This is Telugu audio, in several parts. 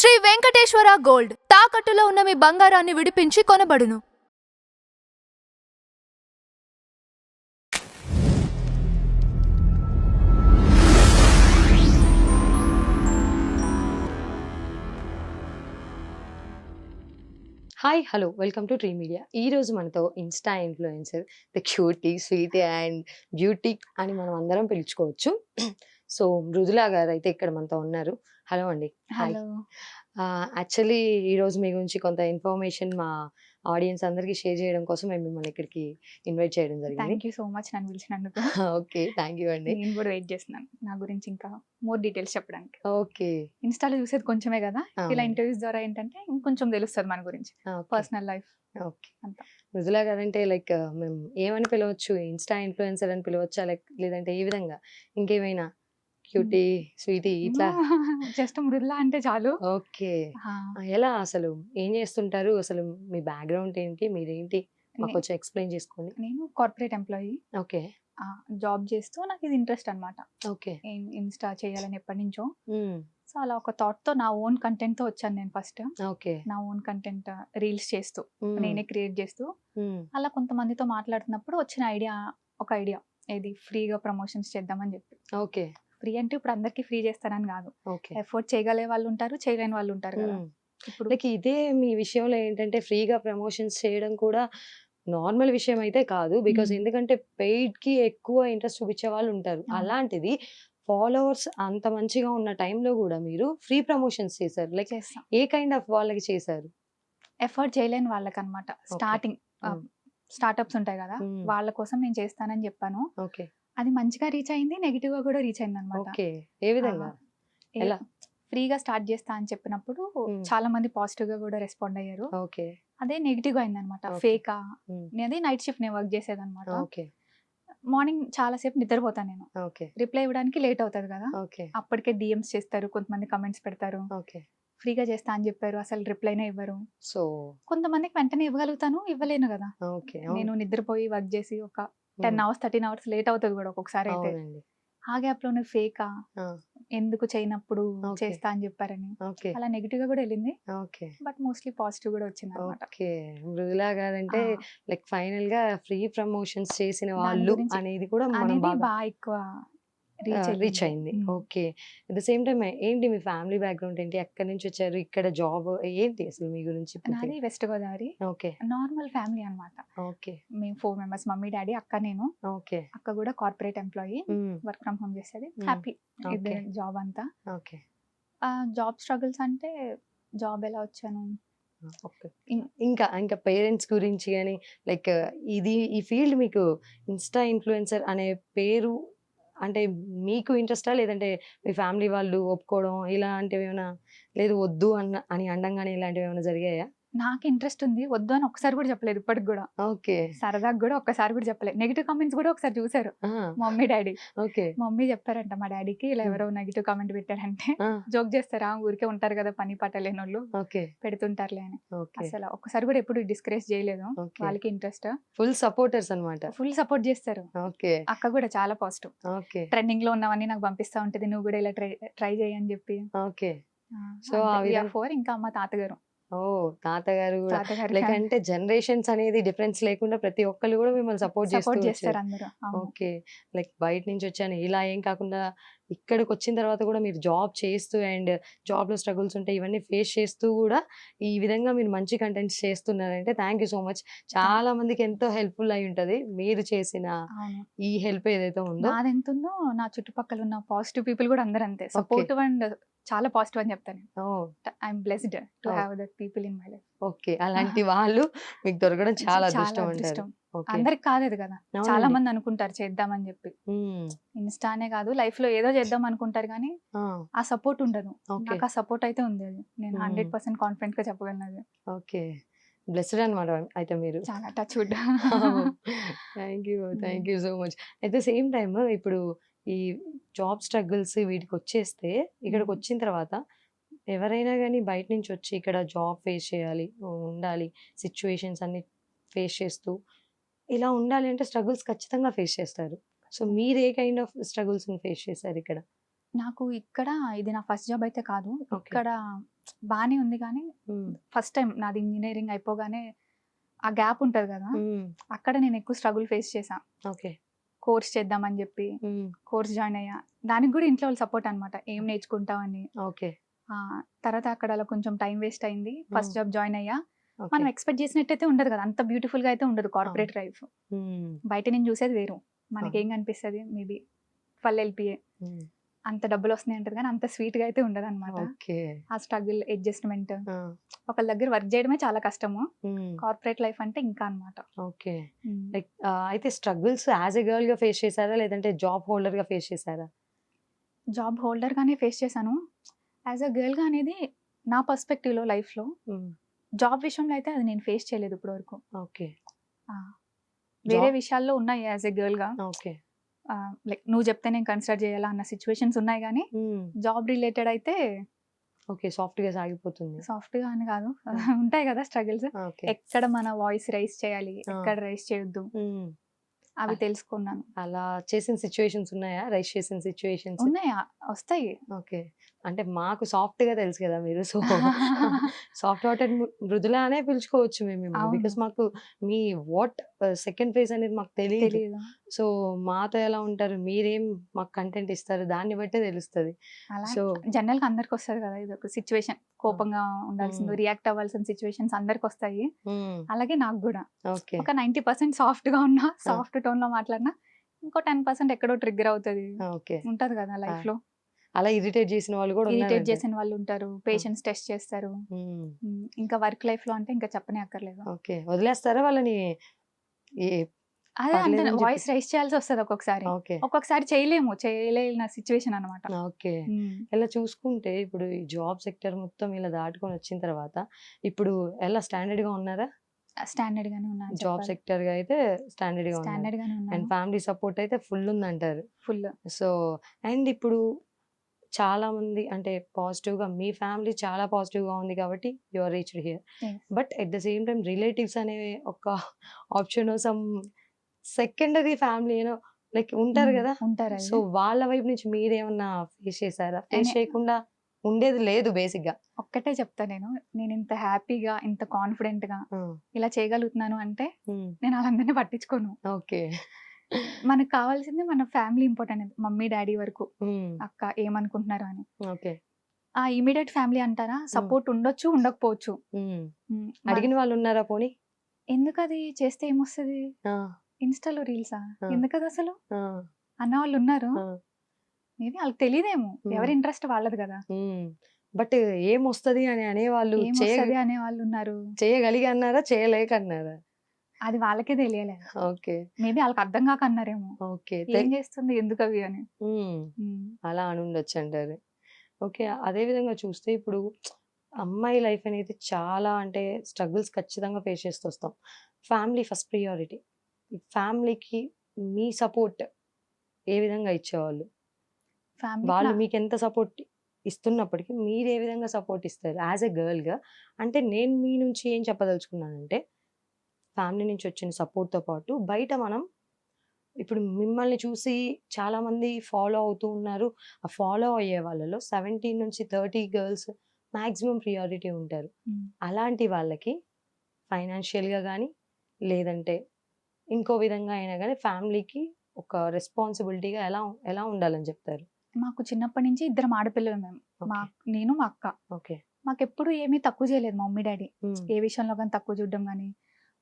శ్రీ వెంకటేశ్వర గోల్డ్ తాకట్టులో ఉన్న మీ బంగారాన్ని విడిపించి కొనబడును. Hi hello welcome to Tree Media. ఈ రోజు మనతో Insta influencer the cutie sweetie and beauty అని మనం అందరం పిలుచుకోవచ్చు. సో మృదులా గారు అయితే ఇక్కడ మనతో ఉన్నారు. హలో అండి. హాయ్. హలో. యాక్చువల్లీ ఈరోజు మీ గురించి కొంత ఇన్ఫర్మేషన్ మా ఆడియన్స్ అందరికీ షేర్ చేయడం కోసం మేము మిమ్మల్ని ఇక్కడికి ఇన్వైట్ చేయడం జరిగింది. థ్యాంక్ యూ సో మచ్ నన్ను పిలిచినందుకు. ఓకే, థ్యాంక్ యూ అండి. నేను కూడా వెయిట్ చేస్తున్నాను నా గురించి ఇంకా మోర్ డీటెయిల్స్ చెప్పడానికి. ఓకే, ఇన్స్టాలో చూసేది కొంచెమే కదా, ఇలా ఇంటర్వ్యూస్ ద్వారా ఏంటంటే ఇంకొంచెం తెలుస్తుంది మన గురించి, పర్సనల్ లైఫ్ ఓకే. అంతా. మృదులా గారు అంటే లైక్ మేము ఏమని పిలవచ్చు? ఇన్స్టా ఇన్ఫ్లుయెన్సర్ అని పిలవచ్చా, లైక్ లేదంటే ఏ విధంగా ఇంకేమైనా క్యూటీ స్వీటీ ఇట్లా? జస్ట్ మృదులా అంటే చాలు. ఓకే. ఎలా అసలు ఏం చేస్తుంటారు? అసలు మీ బ్యాక్గ్రౌండ్ ఏంటి, మీరేంటి మాకు కొంచెం ఎక్స్ప్లెయిన్ చేసుకోండి. నేను కార్పొరేట్ ఎంప్లాయీ. ఓకే. జాబ్ చేస్తూ నాకు ఇది ఇంట్రెస్ట్ అనమాట. ఓకే. ఇన్స్టా చేయాలని ఎప్పటి నుంచో. సో అలా ఒక థాట్ తో నా ఓన్ కంటెంట్ తో వచ్చాను నేను ఫస్ట్. ఓకే. నా ఓన్ కంటెంట్ రీల్స్ చేస్తూ నేనే క్రియేట్ చేస్తూ అలా కొంతమందితో మాట్లాడుతున్నప్పుడు వచ్చిన ఒక ఐడియా ఏది ఫ్రీగా ప్రమోషన్స్ చేద్దామని చెప్పి. ఓకే. ఫ్రీ అంటే ఇప్పుడు అందరికి ఫ్రీ చేస్తానని కాదు, ఓకే. ఎఫోర్డ్ చేయగలే వాళ్ళు ఉంటారు, చేయలేని వాళ్ళు ఉంటారు కదా. ఇప్పుడు లైక్ ఇదే మీ విషయంలో ఏంటంటే ఫ్రీగా ప్రమోషన్స్ చేయడం కూడా నార్మల్ విషయం అయితే కాదు. బికాస్ ఎందుకంటే పెయిడ్ కి ఎక్కువ ఇంట్రెస్ట్ చూపించే వాళ్ళు ఉంటారు. అలాంటిది ఫాలోవర్స్ అంత మంచిగా ఉన్న టైంలో కూడా మీరు ఫ్రీ ప్రమోషన్స్ చేశారు. లైక్ చేస్తాం. ఏ కైండ్ ఆఫ్ వాళ్ళకి చేశారు? ఎఫర్ట్ చేయలేని వాళ్ళకి అనమాట. స్టార్టింగ్ స్టార్ట్అప్స్ ఉంటాయి కదా, వాళ్ళ కోసం నేను చేస్తానని చెప్పాను. ఓకే. అది మంచిగా రీచ్ అయింది, నెగిటివ్ గా కూడా రీచ్ అయింది అనమాట. ఓకే. ఏ విధంగా? ఎలా? ఫ్రీగా స్టార్ట్ చేస్తా అని చెప్పినప్పుడు చాలా మంది పాజిటివ్ గా కూడా రెస్పాండ్ అయ్యారు. ఓకే. అదే నెగిటివ్ గా అయింది అనమాట. ఫేకా నేది నైట్ షిఫ్ట్ నేను వర్క్ చేసేది అనమాట. ఓకే. మార్నింగ్ చాలా సేపు నిద్రపోతాను నేను. ఓకే. రిప్లై ఇవ్వడానికి లేట్ అవుతుంది కదా, ఓకే. అప్పటికే డిఎమ్స్ చేస్తారు, కొంతమంది కమెంట్స్ పెడతారు. ఓకే. ఫ్రీగా చేస్తా అని చెప్పారు, అసలు రిప్లైనే ఇవ్వరు. సో కొంతమందికి వెంటనే ఇవ్వగలుగుతాను, ఇవ్వలేను కదా. ఓకే. నేను నిద్రపోయి వర్క్ చేసి ఒక 10 hours 13 hours లేట్ అవుతుంది కూడా ఒక్కొక్కసారి అయితే. ఆ గ్యాప్ లోనే ఫేకా ఎందుకు చేయనప్పుడు చేస్తా అని చెప్పారని అలా నెగిటివ్ గా కూడా వెళ్ళింది. ఓకే. బట్ మోస్ట్లీ పాజిటివ్ కూడా వచ్చింది అనమాట. ఓకే. మృదులా గారంటే లైక్ ఫైనల్ గా ఫ్రీ ప్రమోషన్స్ చేసిన వాళ్ళు అనేది కూడా మనం బాగా ఎక్కువ రీచ్ అయింది. Okay. At the same time ఏంటి మీ ఫ్యామిలీ బ్యాక్గ్రౌండ్ ఏంటి? ఎక్కడి నుంచి వచ్చారు? ఇక్కడ జాబ్ ఏంటి అసలు మీ గురించి? నాది west Godavari. Okay. Normal family అనమాట. ఓకే. మేము 4 members, మమ్మీ డాడీ అక్క నేను. ఓకే. అక్క కూడా corporate employee, work from home చేసేది. హ్యాపీ జాబ్ అంతా. ఓకే. జాబ్ స్ట్రగుల్స్ అంటే జాబ్ ఎలా వచ్చాను, ఇంకా పేరెంట్స్ గురించి కానీ లైక్ ఈ ఫీల్డ్ మీకు ఇన్స్టా ఇన్ఫ్లుయెన్సర్ అనే పేరు అంటే మీకు ఇంట్రెస్టా, లేదంటే మీ ఫ్యామిలీ వాళ్ళు ఒప్పుకోవడం ఇలాంటివి ఏమైనా, లేదు వద్దు అని అనడంగానే ఇలాంటివి ఏమైనా జరిగాయా? నాకు ఇంట్రెస్ట్ ఉంది, వద్దు అని ఒకసారి కూడా చెప్పలేదు ఇప్పటికి కూడా. ఓకే. సరదాగా కూడా ఒక్కసారి కూడా చెప్పలేదు. నెగిటివ్ కామెంట్స్ కూడా ఒకసారి చూసారు మమ్మీ డాడీ. ఓకే. మమ్మీ చెప్పారంట మా డాడీకి, ఇలా ఎవరో నెగిటివ్ కామెంట్ పెట్టారంటే జోక్ చేస్తారా, ఊరికే ఉంటారు కదా పని పాట లేని వాళ్ళు, పెడుతుంటారులే అని. అసలు ఒక్కసారి కూడా ఎప్పుడు డిస్కరేజ్ చేయలేదు. వాళ్ళకి ఇంట్రెస్ట్, ఫుల్ సపోర్టర్స్ అన్నమాట. ఫుల్ సపోర్ట్ చేస్తారు. ఓకే. అక్క కూడా చాలా పాజిటివ్. ఓకే. ట్రెండింగ్ లో ఉన్నవన్నీ నాకు పంపిస్తా ఉంటది, నువ్వు కూడా ఇలా ట్రై చేయని చెప్పి. ఓకే. సో ఇంకా అమ్మ తాతగారు. తాతగారు లైక్ అంటే జనరేషన్స్ అనేది డిఫరెన్స్ లేకుండా ప్రతి ఒక్కళ్ళు కూడా మిమ్మల్ని సపోర్ట్ చేస్తారు అందరూ. ఓకే. లైక్ బయట నుంచి వచ్చాను ఇలా ఏం కాకుండా ఇక్కడికి వచ్చిన తర్వాత కూడా మీరు జాబ్ చేస్తూ అండ్ జాబ్ లో స్ట్రగుల్స్ ఉంటాయి, ఇవన్నీ ఫేస్ చేస్తూ కూడా ఈ విధంగా మీరు మంచి కంటెంట్స్ చేస్తున్నారంటే థ్యాంక్ యూ సో మచ్. చాలా మందికి ఎంతో హెల్ప్ఫుల్ అయి ఉంటది మీరు చేసిన ఈ హెల్ప్ ఏదైతే ఉందో. నాదెంత ఉందో నా చుట్టుపక్కల ఉన్న పాజిటివ్ పీపుల్ కూడా అందరూ అంతే సపోర్టివ్ అండ్ చాలా పాజిటివ్ అని చెప్తాను. I'm blessed to have that people in my life. Okay. అలాంటి వాళ్ళు మీకు దొరకడం చాలా అదృష్టం అంటారు. అందరికి కాదు కదా, చాలా మంది అనుకుంటారు చేద్దామని చెప్పి. ఇన్స్టానే కాదు లైఫ్ లో ఏదో చేద్దాం అనుకుంటారు కానీ ఆ సపోర్ట్ ఉండదు. నాకు ఆ సపోర్ట్ అయితే ఉంది, అది నేను 100% కాన్ఫిడెంట్ గా చెప్పగలను. ఓకే. బ్లెస్డ్ అనమాట అయితే మీరు. చాలా touch wood. Thank you so much. At the same time ఇప్పుడు ఈ జాబ్ స్ట్రగుల్స్ వీటికి వచ్చేస్తే ఇక్కడికి వచ్చిన తర్వాత ఎవరైనా కానీ బయట నుంచి వచ్చి ఇక్కడ జాబ్ ఫేస్ చేయాలి, ఉండాలి, సిచ్యువేషన్స్ అన్ని ఫేస్ చేస్తూ ఇలా ఉండాలి అంటే స్ట్రగుల్స్ ఖచ్చితంగా ఫేస్ చేస్తారు. సో మీరు ఏ కైండ్ ఆఫ్ స్ట్రగుల్స్ ఫేస్ చేశారు ఇక్కడ? నాకు ఇక్కడ ఇది నా ఫస్ట్ జాబ్ అయితే కాదు. ఓకే. ఇక్కడ బానే ఉంది కానీ హ్మ్. ఫస్ట్ టైం నాది ఇంజినీరింగ్ అయిపోగానే ఆ గ్యాప్ ఉంటది కదా! హ్మ్. అక్కడ నేను ఎక్కువ స్ట్రగుల్ ఫేస్ చేశా. ఓకే. కోర్స్ చేద్దామని చెప్పి హ్మ్. కోర్స్ జాయిన్ అయ్యా. దానికి కూడా ఇంట్లో వాళ్ళు సపోర్ట్ అనమాట. ఏం నేర్చుకుంటావని. ఓకే. తర్వాత అక్కడ అలా కొంచెం టైం వేస్ట్ అయింది. ఫస్ట్ జాబ్ జాయిన్ అయ్యా. ఓకే. మనం ఎక్స్‌పెక్ట్ చేసినట్టయితే ఉండదు కదా! అంత బ్యూటిఫుల్‌గా అయితే ఉండదు కార్పొరేట్ లైఫ్. హ్మ్. బయట నుంచి చూసేది వేరు. మనకేం కనిపిస్తది మేబీ 12 ఎల్‌పీఏ. హ్మ్. అంత డబ్బులొస్తున్నాయి అంటది కానీ అంత స్వీట్‌గా అయితే ఉండదనమాట. ఓకే. ఆ స్ట్రగుల్, అడ్జస్ట్‌మెంట్ ఆ! ఒకళ్ళ దగ్గర వర్క్ చేయడమే చాలా కష్టము. హ్మ్. కార్పొరేట్ లైఫ్ అంటే ఇంకా అనమాట. ఓకే. లైక్ అయితే స్ట్రగుల్స్ యాస్ ఎ గర్ల్‌గా ఫేస్ చేసారా? లేదంటే జాబ్ హోల్డర్‌గా ఫేస్ చేసారా? జాబ్ హోల్డర్‌గానే ఫేస్ చేశాను. యాస్ ఎ గర్ల్‌గా అనేది నా పర్స్పెక్టివ్‌లో లైఫ్‌లో హ్మ్. జాబ్ విషయంలో అయితే అది నేను ఫేస్ చేయలేదు ఇప్పటివరకు. ఓకే. ఆ! వేరే జాబ్ విషయాల్లో ఉన్నాయి యాస్ ఎ గర్ల్‌గా. ఓకే. లైక్ నువ్వు చెప్తే నేను కన్సిడర్ చేయాలా అన్న సిట్యుయేషన్స్ ఉన్నాయి గానీ, హ్మ్. జాబ్ రిలేటెడ్ అయితే ఓకే. సాఫ్ట్‌గా సాగిపోతుంది. సాఫ్ట్‌గా అని కాదు. హ్మ్. ఉంటాయి కదా స్ట్రగుల్స్. ఓకే. ఎక్కడ మన వాయిస్ రైజ్ చేయాలి, ఆ! ఎక్కడ రైజ్ చేయొద్దు హ్మ్. అవి అ తెలుసుకున్నాను. అలా చేసిన సిట్యుయేషన్స్ ఉన్నాయా? రైజ్ చేసిన సిట్యుయేషన్స్? ఉన్నాయి వస్తాయి. ఓకే. అంటే మాకు సాఫ్ట్‌గా తెలుసు కదా మీరు. సో, సాఫ్ట్ హార్టెడ్ మృదుల అనే పిలుచుకోవచ్చు మేము మిమ్మల్ని. అవును. బికాస్ మాకు మీ వాట్ సెకండ్ ఫేజ్ అనేది మాకు తెలీదు. తెలీదు. సో, మాతో ఎలా ఉంటారు? మీరేం మాకు కంటెంట్ ఇస్తారు? దాన్ని బట్టే తెలుస్తది. అలా సో జనరల్‌గా అందరికొస్తది కదా! ఇదొక సిట్యుయేషన్. కోపంగా ఉండాల్సింది, హ్మ్. రియాక్ట్ అవ్వాల్సిన సిట్యుయేషన్స్ అందరికొస్తాయి. హ్మ్. అలాగే నాకు గూడా. ఓకే. ఒక 90% సాఫ్ట్‌గా ఉన్నా, ఆ! సాఫ్ట్ టోన్‌లో మాట్లాడినా, ఇంకో 10% ఎక్కడో ట్రిగ్గర్ అవుతది. ఓకే. ఉంటది కదా ఆ! లైఫ్‌లో. అలా ఇరిటేట్ చేసిన వాళ్ళు కూడా ఇరిటేట్ ఉన్నారంటారు. చేసిన వాళ్ళుంటారు. ఆ! పేషెన్స్ టెస్ట్ చేస్తారు. హ్మ్. ఇంకా వర్క్ లైఫ్‌లో అంటే ఇంకా చెప్పనే అక్కర్లేదు. ఓకే. వదిలేస్తారా వాళ్ళని? ఏ అదే అంతే పర్లేదని వాయిస్ చెప్పేసి. రైజ్ చేయాల్సొస్తది ఒక్కొక్కసారి. ఓకే. ఒక్కొక్కసారి చేయలేని సిట్యుయేషన్ అనమాట. ఓకే. హ్మ్. ఇలా చూసుకుంటే ఇప్పుడు ఈ జాబ్ సెక్టర్ మొత్తం ఇలా దాటుకొని వచ్చిన తర్వాత ఇప్పుడు ఎలా స్టాండర్డ్‌గా ఉన్నారా? స్టాండర్డ్‌గానే ఉన్నా అని జాబ్ చెప్పాలి. సెక్టర్‌గా అయితే స్టాండర్డ్‌గా ఉన్నారు. స్టాండర్డ్‌గానే అండ్ ఉన్నాను. ఫ్యామిలీ సపోర్ట్ అయితే ఫుల్ ఉందంటారు. ఫుల్. సో, అండ్ ఇప్పుడు చాలామంది అంటే పాజిటివ్‌గా మీ ఫ్యామిలీ చాలా పాజిటివ్‌గా ఉంది కాబట్టి you are reached here. Yes. But at the same time relatives అనే ఒక option some secondary family like ఉంటారు గదా! ఉంటారది. సో, వాళ్ళ వైపు నుంచి మీరేమన్నా ఫేస్ చేసారా? ఫేస్ అనే చేయకుండా ఉండేది లేదు బేసిక్‌గా. ఒక్కటే చెప్తా నేను. నేనింత హ్యాపీగా, ఇంత కాన్ఫిడెంట్‌గా ఆ! ఇలా చేయగలుగుతున్నాను అంటే, హ్మ్. నేను ఆళ్ళందరిని పట్టించుకోను. ఓకే. మనకు కావాల్సింది మన ఫ్యామిలీ ఇంపార్టెంట్. మమ్మీ, డ్యాడీ వరకు. హ్మ్. అక్క ఏమనుకుంటున్నారో అని. ఓకే. ఆ ఇమ్మీడియేట్ ఫ్యామిలీ అంటారా? హ్మ్. సపోర్ట్ ఉండొచ్చు, ఉండకపోవచ్చు. హ్మ్. హ్మ్. అడిగిన వాళ్ళున్నారా పోనీ? ఎందుకది చేస్తే ఏమొస్తది? ఆ! ఇన్‌స్టాలో రీల్సా? ఆ! ఎందుకదసలు? ఆ! అన్నవాళ్ళున్నారు. ఆ! మేబీ ఆళ్ళకి తెలీదేమో. హ్మ్. ఎవరి ఇంట్రెస్ట్ వాళ్ళది గదా! హ్మ్. బట్ ఏమొస్తది అని అనేవాళ్ళు ఏమొస్తది అనేవాళ్ళున్నారు. చేయగలిగి అన్నారా? చేయలేక అన్నారా? అది వాళ్ళకే తెలియాలి. ఓకే. మేబీ ఆళ్ళకి అర్థం గాక అన్నారేమో. ఓకే. ఏం చేస్తుంది ఎందుకవి అని. హ్మ్. హ్మ్. అలా అనుండొచ్చంటారు. ఓకే. అదే విధంగా చూస్తే ఇప్పుడు అమ్మాయి లైఫ్ అనేది చాలా అంటే స్ట్రగుల్స్ ఖచ్చితంగా ఫేస్ చేస్తూ వస్తాం. Family first priority. ఈ ఫ్యామిలీకి మీ సపోర్ట్ ఏ విధంగా ఇచ్చేవాళ్ళు? ఫ్యామిలీకి వాళ్ళు మీకెంత సపోర్ట్ ఇస్తున్నప్పటికి మీరు ఏ విధంగా సపోర్ట్ ఇస్తారు? యాస్ ఎ గర్ల్‌గా అంటే నేను మీ నుంచి ఏం చెప్పదలుచుకున్నానంటే ఫ్యామిలీ నుంచి వచ్చిన సపోర్ట్‌తో పాటు బయట మనం ఇప్పుడు మిమ్మల్ని చూసి చాలామంది ఫాలో అవుతూ ఉన్నారు. ఆ ఫాలో అయ్యే వాళ్ళలో 17-30 గర్ల్స్ మాక్సిమం ప్రియారిటీ ఉంటారు. హ్మ్. అలాంటి వాళ్ళకి ఫైనాన్షియల్‌గా గానీ, లేదంటే ఇంకో విధంగా అయినా గానీ ఫ్యామిలీకి ఒక రెస్పాన్సిబిలిటీగా ఎలా ఎలా ఉండాలని చెప్తారు? మాకు చిన్నప్పటి నుంచి ఇద్దరం ఆడపిల్లలు మేము. మా ఓకే. నేను, మా అక్క. ఓకే. మాకెప్పుడు ఏమీ తక్కువ చేయలేదు మా మమ్మీ, డ్యాడీ. హ్మ్. ఏ విషయంలో గాని తక్కువ చూడడం గాని,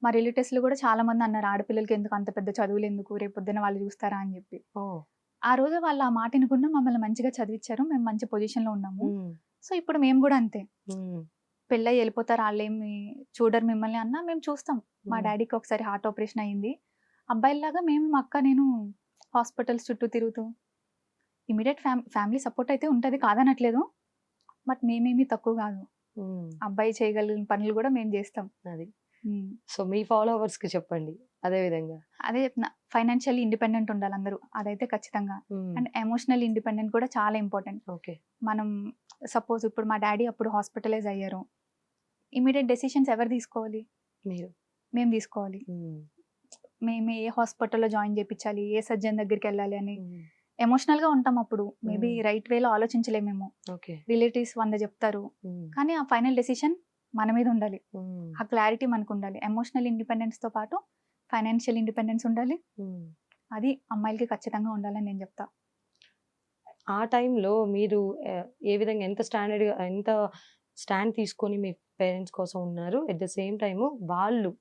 మా రిలేటివ్స్‌లో గూడా చాలా మంది అన్నారు, "ఆడపిల్లలకి ఎందుకు అంత పెద్ద చదువులెందుకు? రేపొద్దున వాళ్ళు చూస్తారా?" అని జెప్పి. ఓహ్! ఆ రోజు వాళ్ళు ఆ మాట ఇనకుండా మమ్మల్ని మంచిగా చదివిచ్చారు. మేము మంచి పొజిషన్‌లో ఉన్నాము. హ్మ్. సో, ఇప్పుడు మేము గూడా అంతే. హ్మ్. పెళ్ళై ఎళ్ళిపోతారు ఆళ్ళేమి చూడరు మిమ్మల్ని అన్నా మేము చూస్తాం. మా హ్మ్. డ్యాడీకి ఒకసారి హార్ట్ ఆపరేషన్ అయింది. అబ్బాయిల్లాగా మేము, మా అక్క, నేను హాస్పిటల్స్ చుట్టూ తిరుగుతూ ఇమ్మీడియేట్ ఫ్యామిలీ సపోర్ట్ అయితే ఉంటది కాదనట్లేదు. బట్ మేమేమి తక్కువ గాదు. హ్మ్. అబ్బాయి చేయగలిగిన పనులు గూడా మేము జేస్తాం. అది. హ్మ్. సో, మీ ఫాలోవర్స్‌కి చెప్పండి అదే విధంగా. అదే చెప్తున్నా. ఫైనాన్షియల్లీ ఇండిపెండెంట్ ఉండాలందరూ. అదైతే ఖచ్చితంగా. హ్మ్. అండ్ ఎమోషనల్లీ ఇండిపెండెంట్ కూడా చాలా ఇంపార్టెంట్. ఓకే. మనం సపోజ్ ఇప్పుడు మా డ్యాడీ అప్పుడు హాస్పిటలైజ్ అయ్యారు. ఇమ్మీడియేట్ డెసిషన్స్ ఎవరు తీసుకోవాలి? మీరు. మేము తీసుకోవాలి. హ్మ్. మేము ఏ హాస్పిటల్‌లో జాయిన్ చేపిచ్చాలి? ఏ సర్జన్ దగ్గరికెళ్ళాలి అని హ్మ్. ఎమోషనల్ గా ఉంటాం అప్పుడు. మేబీ మ్మ్. రైట్ వేలో ఆలోచించలేమేమో. ఓకే. రిలేటివ్స్ 100 చెప్తారు. మ్మ్. కానీ ఆ ఫైనల్ డెసిషన్ మన మీద ఉండాలి. మ్మ్. ఆ క్లారిటీ మనకు ఉండాలి. ఎమోషనల్ ఇండిపెండెన్స్ తో పాటు ఫైనాన్షియల్ ఇండిపెండెన్స్ ఉండాలి. మ్మ్. అది అమ్మాయిలకి ఖచ్చితంగా ఉండాలని నేను చెప్తా. ఆ టైంలో మీరు ఏ విధంగా ఎంత స్టాండ్ తీసుకొని మీ పేరెంట్స్ కోసం ఉన్నారు? ఎట్ ద సేమ్ టైమ్ వాళ్ళు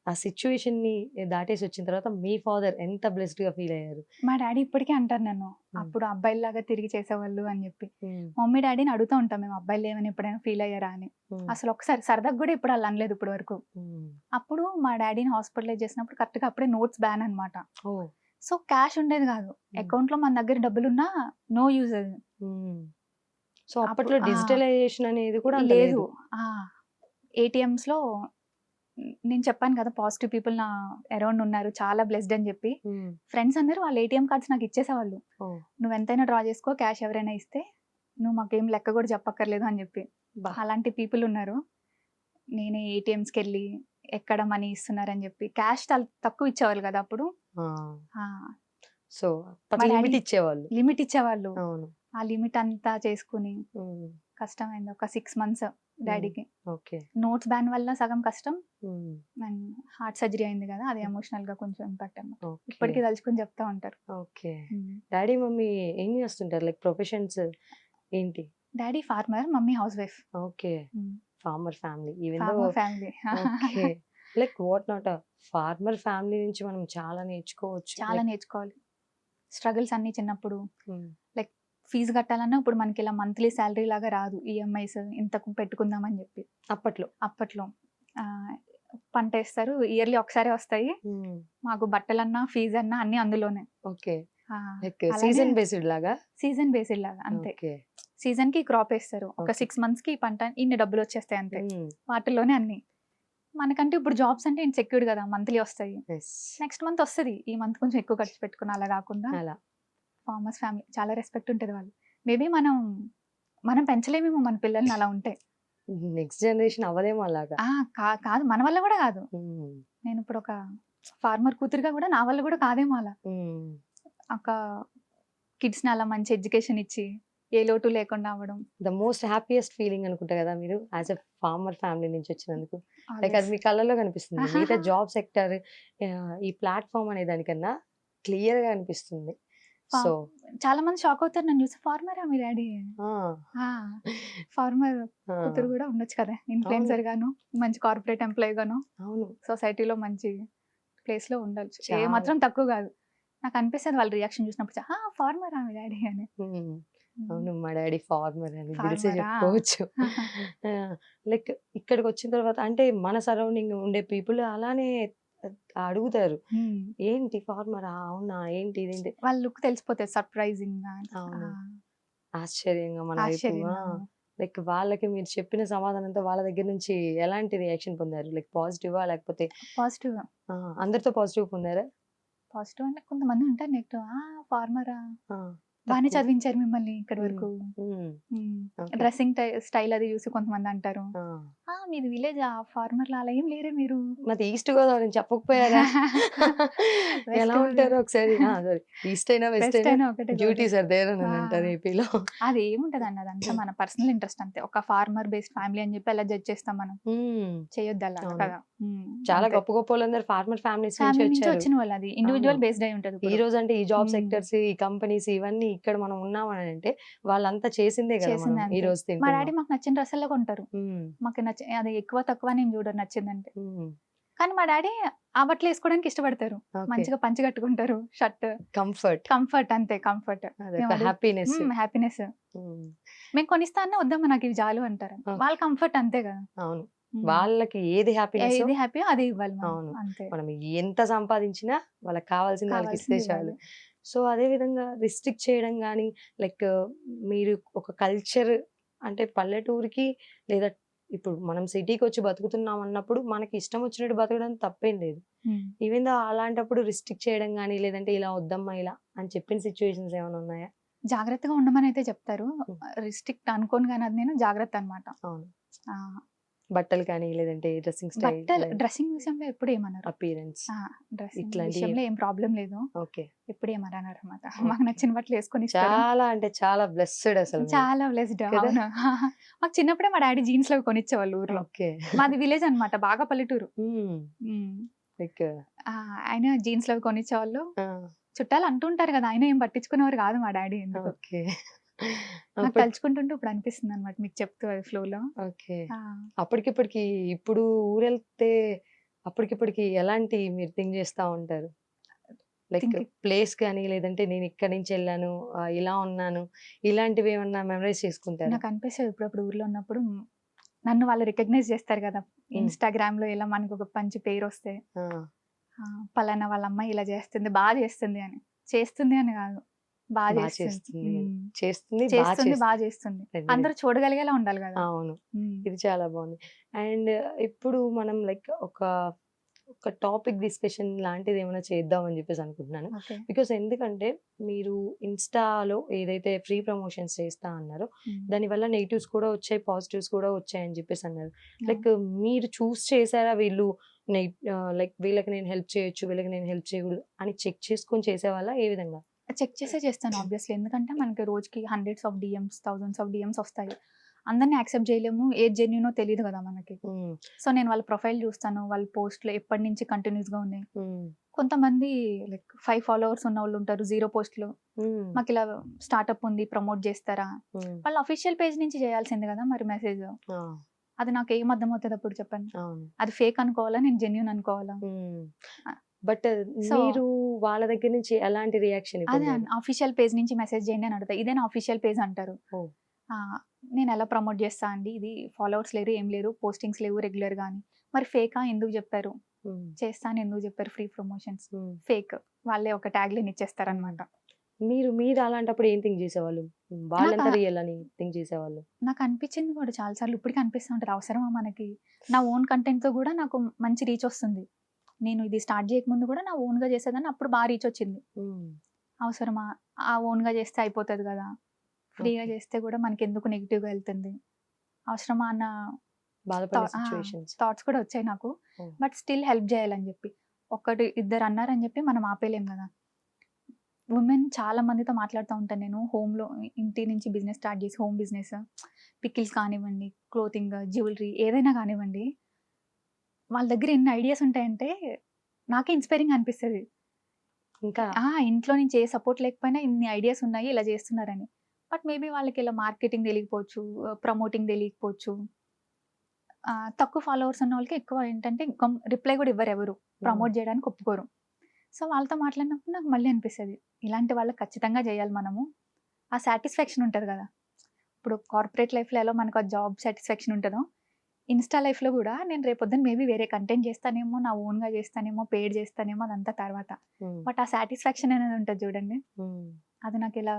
ఆ సిచ్యువేషన్‌ని దాటేసి వచ్చిన తర్వాత మీ ఫాదర్ ఎంత బ్లెస్డ్‌గా ఫీల్ అయ్యారు? మా డాడీ ఇప్పటికీ అంటారు నన్ను, అప్పుడు అబ్బాయిల్లాగా తిరిగి చేసేవాళ్ళు అని చెప్పి. హ్మ్. మమ్మీ డాడీని అడుగుతూ ఉంటాం మేము, అబ్బాయిలు ఏమైనా ఎప్పుడైనా ఫీల్ అయ్యారా అని. హ్మ్. అసలు ఒకసారి సరదాగా కూడా ఎప్పుడు అలా అనలేదు ఇప్పటి వరకు. హ్మ్. అప్పుడు మా డాడీని హాస్పిటలైజ్ చేసినప్పుడు కరెక్ట్గా అప్పుడే నోట్స్ బ్యాన్ అనమాట. ఓహ్! సో క్యాష్ ఉండేది కాదు. అకౌంట్ లో మన దగ్గర డబ్బులున్నా నో యూజ్ అది. హ్మ్. సో అప్పుడు అప్పట్లో డిజిటలైజేషన్ అనేది కూడా అంత లేదు. లేదు. ఏటీఎంస్ లో నేను చెప్పాను కదా, పాజిటివ్ పీపుల్ నా అరౌండ్ ఉన్నారు, చాలా బ్లెస్డ్ అని చెప్పి. హ్మ్. ఫ్రెండ్స్ అందరూ వాళ్ళ ఏటీఎం కార్డ్స్ నాకు ఇచ్చేసేవాళ్ళు. ఓహ్! నువ్వు ఎంతైనా డ్రా చేసుకో, క్యాష్ ఎవరైనా ఇస్తే నువ్వు మాకేం లెక్క కూడా చెప్పక్కర్లేదు అని చెప్పి. బా! అలాంటి పీపుల్ ఉన్నారు. నేనే ఏటీఎంస్కి వెళ్ళి ఎక్కడ మనీ ఇస్తున్నారని చెప్పి, క్యాష్ తక్కువ ఇచ్చేవాళ్ళు కదా అప్పుడు. ఆ! సో అప్పట్లో మా లిమిట్ డాడీ ఇచ్చేవాళ్ళు. లిమిట్ ఇచ్చేవాళ్ళు. అవును. ఆ లిమిట్ అంతా చేసుకుని హ్మ్. కష్టమైంది. ఒక 6 months డాడీకి. ఓకే. నోట్స్ బ్యాన్ వల్ల సగం కష్టం. హ్మ్. అండ్ హార్ట్ సర్జరీ అయింది కదా, అది ఎమోషనల్ గా కొంచెం ఇంపాక్ట్ అన్నమాట. ఓకే. ఇప్పటికీ తలుచుకుని చెప్తా ఉంటారు. ఓకే. డాడీ, మమ్మీ ఏం చేస్తుంటారు? లైక్ ప్రొఫెషన్స్ ఏంటి? Daddy farmer, mummy housewife. Okay. Farmer family. Even though farmer family. Okay. Like what not farmer family నుంచి మనం చాలా నేర్చుకోవచ్చు. చాలా నేర్చుకోవాలి. స్ట్రగుల్స్ అన్ని చిన్నప్పుడు హ్మ్. లైక్ ఫీజు కట్టాలన్నా ఇప్పుడు మనకి ఇలా మంత్లీ శాలరీ లాగా రాదు. ఈఎంఐస్ ఇంతకు పెట్టుకుందామని చెప్పి అప్పట్లో పంట వేస్తారు, ఇయర్లీ ఒకసారి వస్తాయి. మాకు బట్టలన్నా ఫీజు అన్నా అన్ని అందులోనే. ఓకే. లైక్ సీజన్ బేస్డ్ లాగా. సీజన్ బేస్డ్ లాగా అంతే. ఓకే. సీజన్ కి క్రాప్ వేస్తారు, ఒక Okay. 6 months కి ఈ పంట ఇన్ని డబ్బులు వచ్చేస్తాయి అంతే. వాటిల్లోనే అన్ని. మనకంటే ఇప్పుడు జాబ్స్ అంటే ఇన్సెక్యూర్డ్ కదా, మంత్లీ వస్తాయి, నెక్స్ట్ మంత్ వస్తుంది, ఈ మంత్ కొంచెం ఎక్కువ ఖర్చు పెట్టుకుని అలా కాకుండా అలా ఫార్మర్స్ ఫ్యామిలీ చాలా రెస్పెక్ట్ ఉంటుంది వాళ్ళు. మేబీ మనం పెంచలేమేమో మన పిల్లల్ని అలా ఉంటే. నెక్స్ట్ జనరేషన్ అవ్వదేమో అలాగా. కాదు, మన వల్ల కూడా కాదు. నేను ఇప్పుడు ఒక ఫార్మర్ కూతురుగా కూడా నా వల్ల కూడా కాదేమో అలా. ఒక కిడ్స్ ని అలా మంచి ఎడ్యుకేషన్ ఇచ్చి ఏ లోటు లేకుండా అవ్వడం. ద మోస్ట్ హ్యాపీయెస్ట్ ఫీలింగ్ అనుకుంటా కదా మీరు యాజ్ ఎ ఫార్మర్ ఫ్యామిలీ నుంచి వచ్చినందుకు. లైక్ అది మీ కళ్ళల్లో కనిపిస్తుంది. మిగతా జాబ్ సెక్టర్ ఈ ప్లాట్ఫామ్ అనే దానికన్నా క్లియర్ గా అనిపిస్తుంది. సో చాలా మంది షాక్ అవుతారు నన్ను చూసి, ఫార్మరా మీ డాడీ? ఫార్మర్ కూతురు కూడా ఉండొచ్చు కదా, ఇన్ఫ్లుయెన్సర్ గాను, మంచి కార్పొరేట్ ఎంప్లాయ్ గాను, అవును, సొసైటీలో మంచి ప్లేస్ లో ఉండొచ్చు. ఏ చాలా. మాత్రం తక్కువ కాదు. నాకు అనిపిస్తుంది వాళ్ళ రియాక్షన్ చూసినప్పుడు, ఫార్మరా మీ డాడీ అని. అవును, మా డాడీ ఫార్మర్ అని తెలిసే Farmer ఆ? చెప్పుకోవచ్చు. లైక్ ఇక్కడికి వచ్చిన తర్వాత అంటే మన సరౌండింగ్ ఉండే పీపుల్ అలానే అడుగుతారు, ఏంటి ఫార్మరా, అవునా, ఏంటి ఇదేంటి, వాళ్ళ లుక్ తెలిసిపోతుంది, సర్ప్రైజింగ్ గా, అవును, ఆశ్చర్యంగా మన వైపు. ఆశ్చర్యంగా. లైక్ వాళ్ళకి మీరు చెప్పిన సమాధానంతో వాళ్ళ దగ్గర నుంచి ఎలాంటి రియాక్షన్ పొందారు? లైక్ పాజిటివా లేకపోతే పాజిటివ్ అందరితో పాజిటివ్ పొందారా? పాజిటివ్ అంటే కొంతమంది ఉంటారు నెగిటివ్. ఫార్మరా ఆ, బాగానే తక్కువ. చదివించారు మిమ్మల్ని ఇక్కడి వరకు. మ్మ్. Okay. డ్రెస్సింగ్ స్టైల్ అది చూసి కొంతమంది అంటారు, ఆ. మీది విలేజ్, ఫార్మర్ లా అలా ఏం లేరే మీరు. మరి ఈస్ట్ గోదావరి నుంచి చెప్పకపోయారా? ఎలా ఉంటారు ఒకసారి? సారీ, ఈస్ట్ అయినా వెస్ట్ West అయినా అయినా ఒకటే డ్యూటీస్ ఆర్ దేర్ అని ఆ. అంటారు ఏపీలో. అది ఏముంటది అండి, అదంతా మన పర్సనల్ ఇంట్రెస్ట్ అంతే. ఒక ఫార్మర్ బేస్డ్ ఫ్యామిలీ అని చెప్పి అలా జడ్జ్ చేస్తాం మనం, చేయొద్దు అలా అవును. కదా. చాలా గొప్ప గొప్ప వాళ్ళందరూ ఫార్మర్ ఫ్యామిలీస్ నుంచి ఫ్యామిలీ నుంచి వచ్చారు. వచ్చిన వాళ్ళు, అది ఇండివిజువల్ అవును. బేస్డ్ అయి ఉంటది ఈ ఇప్పుడు. రోజు అంటే ఈ జాబ్ మ్మ్. సెక్టర్స్, ఈ కంపెనీస్ ఇవన్నీ ఇక్కడ మనం ఉన్నామని అంటే వాళ్ళంతా చేసిందే కదా మనం చేసింది ఈ అంతే. రోజు మా తింటున్నాం. డాడీ మాకు నచ్చిన డ్రెస్సుల్లో కొంటారు. మాకు అది ఎక్కువ తక్కువ నేను చూడరు నచ్చిందంటే. కానీ మా డాడీ ఆ బట్టలు వేసుకోవడానికి ఇష్టపడతారు. మంచిగా పంచి కట్టుకుంటారు, షర్ట్, కంఫర్ట్ అంతే, కంఫర్ట్, హ్యాపీనెస్. హ్యాపీనెస్. మేము కొనిస్తా అన్న వద్దమ్మా నాకు ఇవి చాలు అంటారు. వాళ్ళ కంఫర్ట్ అంతే కదా. అవును, వాళ్ళకి ఏది హ్యాపీనెస్, ఏది హ్యాపీ అదే ఇవ్వాలి మనం. అవును. అంతే, మనం ఎంత సంపాదించినా వాళ్ళకి కావాల్సింది వాళ్ళకి ఇస్తే కావాల్సింది చాలు. ఇవ్వాలి. సో అదే విధంగా రిస్ట్రిక్ట్ చేయడం కానీ, లైక్ మీరు ఒక కల్చర్ అంటే పల్లెటూరుకి లేదా ఇప్పుడు మనం సిటీకి వచ్చి బతుకుతున్నాం అన్నప్పుడు మనకి ఇష్టం వచ్చినట్టు బతకడం తప్పేం లేదు. ఈవెన్ దో అలాంటప్పుడు రిస్ట్రిక్ట్ చేయడం కానీ, లేదంటే ఇలా వద్దమ్మా ఇలా అని చెప్పిన సిచ్యువేషన్స్ ఏమైనా ఉన్నాయా? జాగ్రత్తగా ఉండమని అయితే చెప్తారు. రిస్ట్రిక్ట్ అనుకోను కానీ అది నేను జాగ్రత్త అనమాట. అవును. బట్టలు కానీ లేదంటే డ్రెస్సింగ్ స్టైల్, డ్రెస్సింగ్ విషయంలో ఎప్పుడు ఏమన్నారు. అపియరెన్స్ డ్రెస్సింగ్ ఇట్లాంటి విషయంలో ఏం ప్రాబ్లం లేదు, ఓకే. ఎప్పుడు ఏమన్నారు అనమాట. మాకు నచ్చిన బట్టలు వేసుకొని ఇస్తారు. చాలా అంటే చాలా బ్లెస్డ్ అసలు మీరు. చాలా బ్లెస్డ్. కదా? అవును. మాకు చిన్నప్పుడే మా డాడీ జీన్స్ లో కొనిచ్చేవాళ్ళు ఊర్లో. ఓకే. మాది విలేజ్ అన్నమాట, బాగా పల్లెటూరు. లైక్ ఆయన జీన్స్ లో కొనిచ్చేవాళ్ళు. చుట్టాలు అంటుంటారు కదా, ఆయన ఏం పట్టించుకునేవారు కాదు మా డాడీ. ఎందుకు ఓకే. నాకు తలుచుకుంటుంటే ఇప్పుడు అనిపిస్తుంది అనమాట మీకు చెప్తూ అది ఫ్లో లో. ఓకే. అప్పటికిప్పటికి ఇప్పుడు ఊరెళ్తే అప్పటికిప్పటికి ఎలాంటి మీరు థింక్ చేస్తా ఉంటారు? లైక్ ప్లేస్ కానీ లేదంటే నేను ఇక్కడి నుంచి వెళ్ళాను, ఇలా ఉన్నాను, ఇలాంటివి ఏమన్నా మెమరైజ్ చేసుకుంటారు? నాకు అనిపిస్తుంది ఇప్పుడు ఊర్లో ఉన్నప్పుడు నన్ను వాళ్ళు రికగ్నైజ్ చేస్తారు కదా, ఇన్స్టాగ్రామ్ లో ఇలా మనకు ఒక మంచి పేరు వస్తే, పలానా వాళ్ళ అమ్మాయి ఇలా చేస్తుంది, బాగా చేస్తుంది అని. చేస్తుంది అని కాదు, బాగా చేస్తుంది. చేస్తుంది, బాగా చేస్తుంది. అందరూ చూడగలిగేలా ఉండాలి కదా. అవును, ఇది చాలా బాగుంది. అండ్ ఇప్పుడు మనం లైక్ ఒక టాపిక్ డిస్కషన్ లాంటిది ఏమైనా చేద్దామని చెప్పేసి అనుకుంటున్నాను. బికాస్ ఎందుకంటే మీరు ఇన్స్టాలో ఏదైతే ఫ్రీ ప్రమోషన్స్ చేస్తా అన్నారో దానివల్ల నెగిటివ్స్ కూడా వచ్చాయి, పాజిటివ్స్ కూడా వచ్చాయని చెప్పేసి అన్నారు. లైక్ మీరు చూస్ చేశారా వీళ్ళు లైక్ వీళ్ళకి నేను హెల్ప్ చేయొచ్చు, వీళ్ళకి నేను హెల్ప్ చేయకూడదు అని చెక్ చేసుకొని చేసేవాళ్ళ? ఏ విధంగా చెక్ చేసే చేస్తాను ఆబ్వియస్లీ, ఎందుకంటే మనకి రోజుకి hundreds of DMs, thousands of DMs వస్తాయి. అందరినీ యాక్సెప్ట్ చేయలేము, ఏది జెన్యూనో తెలియదు కదా మనకి. సో నేను వాళ్ళ ప్రొఫైల్ చూస్తాను, వాళ్ళ పోస్ట్లు ఎప్పటి నుంచి కంటిన్యూస్ గా ఉన్నాయి. కొంతమంది లైక్ 5 followers ఉన్న వాళ్ళు ఉంటారు, 0 పోస్ట్లు. మాకు ఇలా స్టార్ట్అప్ ఉంది, ప్రమోట్ చేస్తారా? వాళ్ళ అఫీషియల్ పేజ్ నుంచి చేయాల్సింది కదా మరి మెసేజ్. అది నాకు ఏం అర్థం అవుతుంది అప్పుడు చెప్పండి? అది ఫేక్ అనుకోవాలా, నేను జెన్యూన్ అనుకోవాలా? బట్ మీరు వాళ్ళ దగ్గర నుంచి ఎలాంటి రియాక్షన్? అదే అఫీషియల్ పేజ్ నుంచి మెసేజ్ చేయండి అని అడుగుతా, ఇదే నా అఫీషియల్ పేజ్ అంటారు. నేను ఎలా ప్రమోట్ చేస్తా అండి, ఇది ఫాలోవర్స్ లేరు, ఏం లేరు, పోస్టింగ్స్ లేవు రెగ్యులర్ గాని. మరి ఫేకా ఎందుకు చెప్పారు? చేస్తాను ఎందుకు చెప్పారు? ఫ్రీ ప్రమోషన్స్ ఫేక్, వాళ్ళే ఒక ట్యాగ్ లైన్ ఇచ్చేస్తారనమాట. మీరు అలాంటప్పుడు ఏం థింక్ చేసేవాళ్ళు? వాళ్ళంతా రియల్ అని థింక్ చేసేవాళ్ళు? నాకు అనిపించింది కూడా చాలా సార్లు, ఇప్పటికీ అనిపిస్తూ ఉంటుంది, అవసరమా మనకి? నా ఓన్ కంటెంట్ తో కూడా నాకు మంచి రీచ్ వస్తుంది. నేను ఇది స్టార్ట్ చేయకముందు కూడా నా ఓన్ గా చేసేదాన్ని, అప్పుడు బాగా రీచ్ వచ్చింది. అవసరమా? ఆ ఓన్ గా చేస్తే అయిపోతుంది కదా, ఫ్రీగా చేస్తే కూడా మనకి ఎందుకు నెగిటివ్ గా వెళ్తుంది, అవసరమా అన్న థాట్స్ కూడా వచ్చాయి నాకు. బట్ స్టిల్ హెల్ప్ చేయాలని చెప్పి, ఒకటి ఇద్దరు అన్నారని చెప్పి మనం ఆపేలేం కదా. ఉమెన్ చాలా మందితో మాట్లాడుతూ ఉంటాను నేను, హోమ్ లో ఇంటి నుంచి బిజినెస్ స్టార్ట్ చేసి, హోమ్ బిజినెస్, పికిల్స్ కానివ్వండి, క్లోతింగ్, జ్యువెలరీ, ఏదైనా కానివ్వండి, వాళ్ళ దగ్గర ఎన్ని ఐడియాస్ ఉంటాయంటే నాకే ఇన్స్పైరింగ్ అనిపిస్తుంది. ఇంకా ఇంట్లో నుంచి ఏ సపోర్ట్ లేకపోయినా ఇన్ని ఐడియాస్ ఉన్నాయి, ఇలా చేస్తున్నారని. బట్ మేబీ వాళ్ళకి ఇలా మార్కెటింగ్ తెలియకపోవచ్చు, ప్రమోటింగ్ తెలియకపోవచ్చు. తక్కువ ఫాలోవర్స్ ఉన్న వాళ్ళకి ఎక్కువ ఏంటంటే రిప్లై కూడా ఇవ్వరు, ఎవరు ప్రమోట్ చేయడానికి ఒప్పుకోరు. సో వాళ్ళతో మాట్లాడినప్పుడు నాకు మళ్ళీ అనిపిస్తుంది, ఇలాంటి వాళ్ళకి ఖచ్చితంగా చేయాలి మనము. ఆ సాటిస్ఫాక్షన్ ఉంటుంది కదా, ఇప్పుడు కార్పొరేట్ లైఫ్లో ఎలా మనకు ఆ జాబ్ సాటిస్ఫాక్షన్ ఉంటుందో, ఇన్స్టా లైఫ్లో కూడా నేను రేపొద్దున మేబీ వేరే కంటెంట్ చేస్తానేమో, నా ఓన్గా చేస్తానేమో, పేడ్ చేస్తానేమో, అదంతా తర్వాత. బట్ ఆ సాటిస్ఫాక్షన్ అనేది ఉంటుంది చూడండి, అది నాకు ఇలా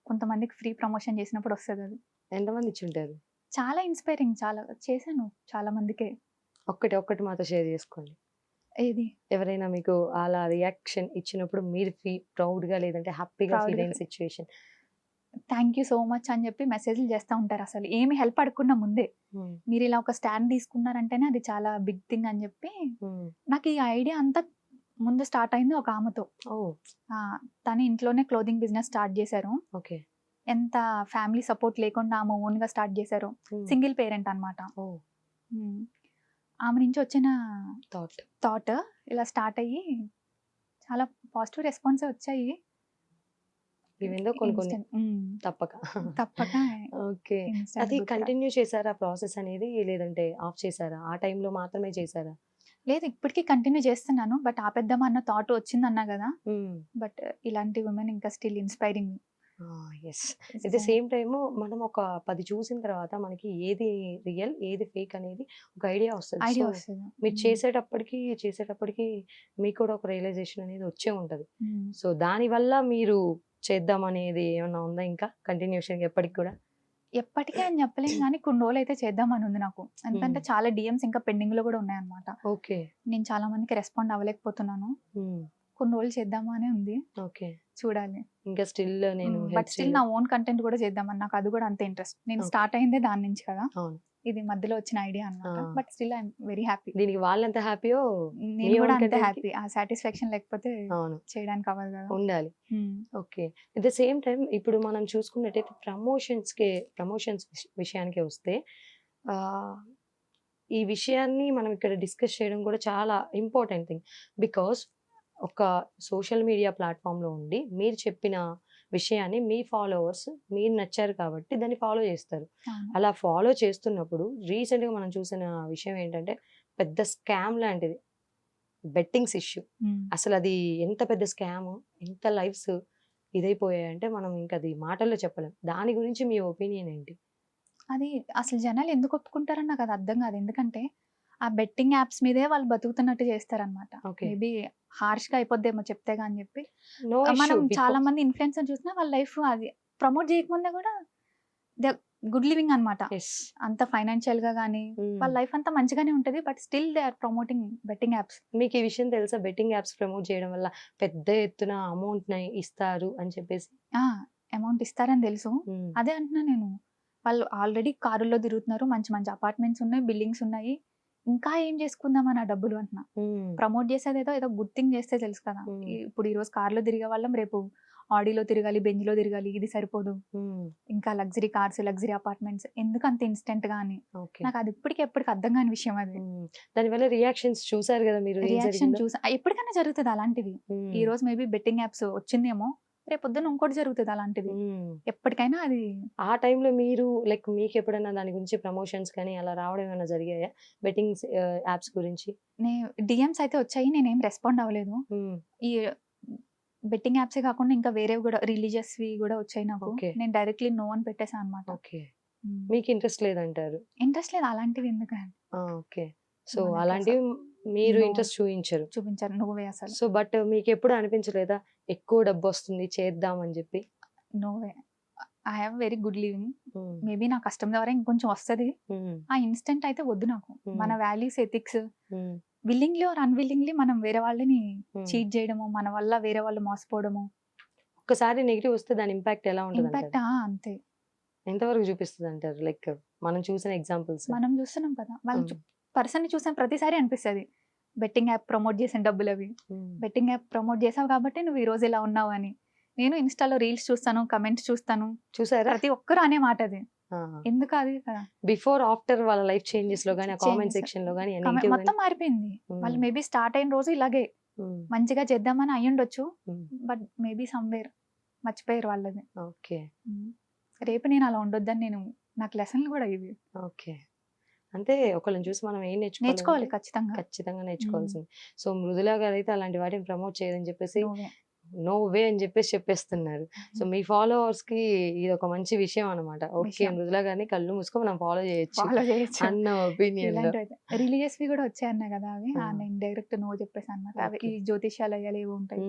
కొంతమందికి ఫ్రీ ప్రమోషన్ చేసినప్పుడు వస్తుంది. అది ఎంతమంది ఇచ్చుంటారు? చాలా ఇన్స్పైరింగ్, చాలా చేశాను చాలా మందికే. ఒక్కటి మాతో షేర్ చేసుకోండి. ఏది? ఎవరైనా మీకు అలా రియాక్షన్ ఇచ్చినప్పుడు మీరు ప్రౌడ్ గా లేదంటే హ్యాపీగా ఫీల్ అయిన situation? Thank you so much అని చెప్పి మెసేజ్లు చేస్తూ ఉంటారు, అసలు ఏమి హెల్ప్ అడగకుండా ముందే. మీరు ఇలా ఒక స్టాండ్ తీసుకున్నారంటేనే అది చాలా బిగ్ థింగ్ అని చెప్పి. నాకు ఈ ఐడియా అంతా ముందు స్టార్ట్ అయింది ఒక ఆమెతో. తను ఇంట్లోనే క్లోదింగ్ బిజినెస్ స్టార్ట్ చేశారు. ఎంత ఫ్యామిలీ సపోర్ట్ లేకుండా ఆమె ఓన్ గా స్టార్ట్ చేశారు. సింగిల్ పేరెంట్ అన్నమాట. ఆమె నుంచి వచ్చిన థాట్ ఇలా స్టార్ట్ అయ్యి చాలా పాజిటివ్ రెస్పాన్స్ వచ్చాయి. తప్పక ఓకే. అది కంటిన్యూ చేశారా ప్రాసెస్ అనేది, లేదంటే ఆఫ్ చేశారా? ఆ టైంలో మాత్రమే చేశారా? లేదు, ఇప్పటికీ కంటిన్యూ చేస్తున్నాను. బట్ ఆపేద్దామా అన్న థాట్ వచ్చిందన్నా కదా. బట్ ఇలాంటి ఉమెన్ ఇంకా still inspiring. At the same time మనం ఒక 10 చూసిన తర్వాత మనకి ఏది రియల్ ఏది ఫేక్ అనేది ఒక ఐడియా వస్తుంది. మీరు చేసేటప్పటికి మీకు కూడా ఒక రియలైజేషన్ అనేది వచ్చే ఉంటది. సో దాని వల్ల మీరు చేద్దాం అనేది ఏమన్నా ఉందా ఇంకా కంటిన్యూషన్? ఎప్పటికీ అని చెప్పలేం కానీ కొన్ని రోజులు అయితే చేద్దామని ఉంది నాకు. ఎందుకంటే చాలా డిఎమ్స్ ఇంకా పెండింగ్ లో కూడా ఉన్నాయన్నమాట. ఓకే. నేను చాలా మందికి రెస్పాండ్ అవ్వలేకపోతున్నాను. కొన్ని రోజులు చేద్దామా అని ఉంది, ఓకే. చూడాలి. ఇంకా స్టిల్ నేను బట్ హెడ్ స్టిల్ నా ఓన్ కంటెంట్ కూడా చేద్దామని నాకు అది కూడా అంతే ఇంట్రెస్ట్. నేను Okay. స్టార్ట్ అయిందే దాని నుంచి కదా, అవును. ఇది మధ్యలో వచ్చిన ఐడియా అన్నమాట. Ah. But still I'm very happy. దీనికి వాళ్ళెంత హ్యాపీయో నేను మీ కూడా own అంతే content కి- హ్యాపీ. ఆ సాటిస్ఫాక్షన్ లేకపోతే అవును చేయడానికి అవ్వదు కదా. ఉండాలి. Okay. At the same time ఇప్పుడు మనం చూసుకున్నట్టయితే ప్రమోషన్స్ విషయానికి వస్తే ఆ, ఈ విషయాన్ని మనం ఇక్కడ డిస్కస్ చేయడం కూడా చాలా ఇంపార్టెంట్ థింగ్. బికాస్ ఒక సోషల్ మీడియా ప్లాట్ఫామ్లో ఉండి మీరు చెప్పిన విషయాన్ని మీ ఫాలోవర్స్ మీరు నచ్చారు కాబట్టి దాన్ని ఫాలో చేస్తారు. అవును. అలా ఫాలో చేస్తున్నప్పుడు రీసెంట్గా మనం చూసిన విషయం ఏంటంటే పెద్ద స్కామ్ లాంటిది బెట్టింగ్స్ ఇష్యూ. అసలు అది ఎంత పెద్ద స్కామ్, ఎంత లైఫ్స్ ఇదైపోయాయంటే మనం ఇంకా అది మాటల్లో చెప్పలేం. దాని గురించి మీ ఒపీనియన్ ఏంటి? అది అసలు జనాలు ఎందుకు ఒప్పుకుంటారని నాకు అది అర్థం కాదు. ఎందుకంటే ఆ బెట్టింగ్ యాప్స్ మీదే వాళ్ళు బతుకుతున్నట్టు చేస్తారనమాట. ఓకే. మేబీ హార్ష్ గా అయిపోద్దేమో చెప్తే కానీ చెప్పి నో మనం ఇష్యూ చాలా మంది ఇన్ఫ్లుయెన్సర్ చూసినా వాళ్ళ లైఫ్ అది ప్రమోట్ చేయకముందే కూడా దే గుడ్ లివింగ్ అన్నమాట. అంత ఫైనాన్షియల్ గా కానీ వాళ్ళ లైఫ్ అంతా మంచిగానే ఉంటది. But still they are promoting betting apps. మీకు ఈ విషయం తెలుసా? బెట్టింగ్ యాప్స్ ప్రమోట్ చేయడం వల్ల పెద్ద ఎత్తున అమౌంట్ ఇస్తారు అని చెప్పేసి. అమౌంట్ ఇస్తారని తెలుసు. అదే అంటున్నా నేను, వాళ్ళు ఆల్రెడీ కారుల్లో తిరుగుతున్నారు, మంచి మంచి అపార్ట్మెంట్స్ ఉన్నాయి, బిల్డింగ్స్ ఉన్నాయి, ఇంకా ఏం చేసుకుందామని ఆ డబ్బులు అంటున్నా. ప్రమోట్ చేసేది ఏదో గుడ్ థింగ్ చేస్తే తెలుసు కదా. ఇప్పుడు ఈ రోజు కార్లో తిరిగే వాళ్ళం రేపు ఆడీలో తిరగాలి, బెంజ్లో తిరగాలి, ఇది సరిపోదు. ఇంకా లగ్జరీ కార్స్, లగ్జరీ అపార్ట్మెంట్స్ ఎందుకు అంత ఇన్స్టెంట్ గా అని నాకు అది ఎప్పటికి అర్థం కాని విషయం. అది దానివల్ల రియాక్షన్స్ చూసారు కదా మీరు? రియాక్షన్ చూసా. ఎప్పటికైనా జరుగుతుంది అలాంటివి. ఈ రోజు మేబీ బెట్టింగ్ యాప్స్ వచ్చిందేమో, రేపు పొద్దున్న ఇంకోటి జరుగుతుంది అలాంటిది. ఎప్పటికైనా అది. ఆ టైంలో మీరు లైక్ మీకు ఎప్పుడైనా దాని గురించి ప్రమోషన్స్ కానీ అలా రావడం ఏమైనా జరిగాయా బెట్టింగ్ యాప్స్ గురించి? డిఎమ్స్ అయితే వచ్చాయి, నేనేం రెస్పాండ్ అవ్వలేదు. ఈ బెట్టింగ్ యాప్సే కాకుండా ఇంకా వేరేవి కూడా రిలీజియస్ కూడా వచ్చాయి నాకు. నేను డైరెక్ట్లీ నో అని పెట్టేసాను అనమాట. ఓకే. మీకు ఇంట్రెస్ట్ లేదంటారు? ఇంట్రెస్ట్ లేదు అలాంటివి ఎందుకంటే. ఓకే. సో అలాంటివి మీరు No. ఇంట్రెస్ట్ చూపించారు నువ్వే అసలు. సో బట్ మీకు ఎప్పుడు అనిపించలేదా ఎక్కువ డబ్బు వస్తుంది చేద్దాం అని చెప్పి? No way. I have very good living. Maybe నా కష్టం ద్వారా ఇంకొంచెం వస్తుంది. ఆ ఇన్స్టెంట్ అయితే వద్దు నాకు. మన values, ethics willingly or unwillingly మనం వేరే వాళ్ళని చీట్ చేయడము, మన వల్ల వేరే వాళ్ళు మోసపోవడము. ఒక్కసారి నెగిటివ్ వస్తే దాని ఇంపాక్ట్ ఎలా ఉంటుంది? ఇంపాక్ట్ అంతే. ఎంతవరకు చూపిస్తుంది అంటారు? లైక్ మనం చూసిన ఎగ్జాంపుల్స్ మనం చూస్తున్నాం కదా, వాళ్ళు పర్సన్ ని చూసిన ప్రతిసారి అనిపిస్తుంది బెట్టింగ్ యాప్ ప్రమోట్ చేసిన డబ్బులు అవి. బెట్టింగ్ యాప్ ప్రమోట్ చేసావు కాబట్టి నువ్వు ఈ రోజు ఇలా ఉన్నావు అని. నేను ఇన్స్టాలో రీల్స్ చూస్తాను, కమెంట్స్ చూస్తాను, చూసారా? ప్రతి ఒక్కరు అనే మాట అది. ఎందుకు అది కదా, బిఫోర్ ఆఫ్టర్ వాళ్ళ లైఫ్ చేంజెస్ లో గానీ కామెంట్ సెక్షన్ లో గానీ మొత్తం మారిపోయింది. వాళ్ళు మేబీ స్టార్ట్ అయిన రోజు ఇలాగే మంచిగా చేద్దామని అయ్యుండొచ్చు, బట్ మేబీ సమ్వేర్ మర్చిపోయారు వాళ్ళది. ఓకే. రేపు నేను అలా ఉండొద్దని నేను, నాకు లెసన్లు కూడా ఇవి. ఓకే. అంటే ఒకళ్ళని చూసి మనం ఏం నేర్చుకోవాలి ఖచ్చితంగా నేర్చుకోవాల్సింది. సో మృదులా గారు అయితే అలాంటి వాటిని ప్రమోట్ చేయదని చెప్పేసి నో వే అని చెప్పేస్తున్నారు. సో మీ ఫాలోవర్స్ కి ఇది ఒక మంచి విషయం అనమాట. ఓకే, మృదులా గారిని కళ్ళు మూసుకొని మనం ఫాలో చేయొచ్చు అన్న ఒపీనియన్. రిలీజియస్ కూడా వచ్చాయన్నా కదా, అవి నేను డైరెక్ట్ నో చెప్పేసి అన్నమాట. అవి ఈ జ్యోతిష్యాలయాలు ఏవి ఉంటాయి,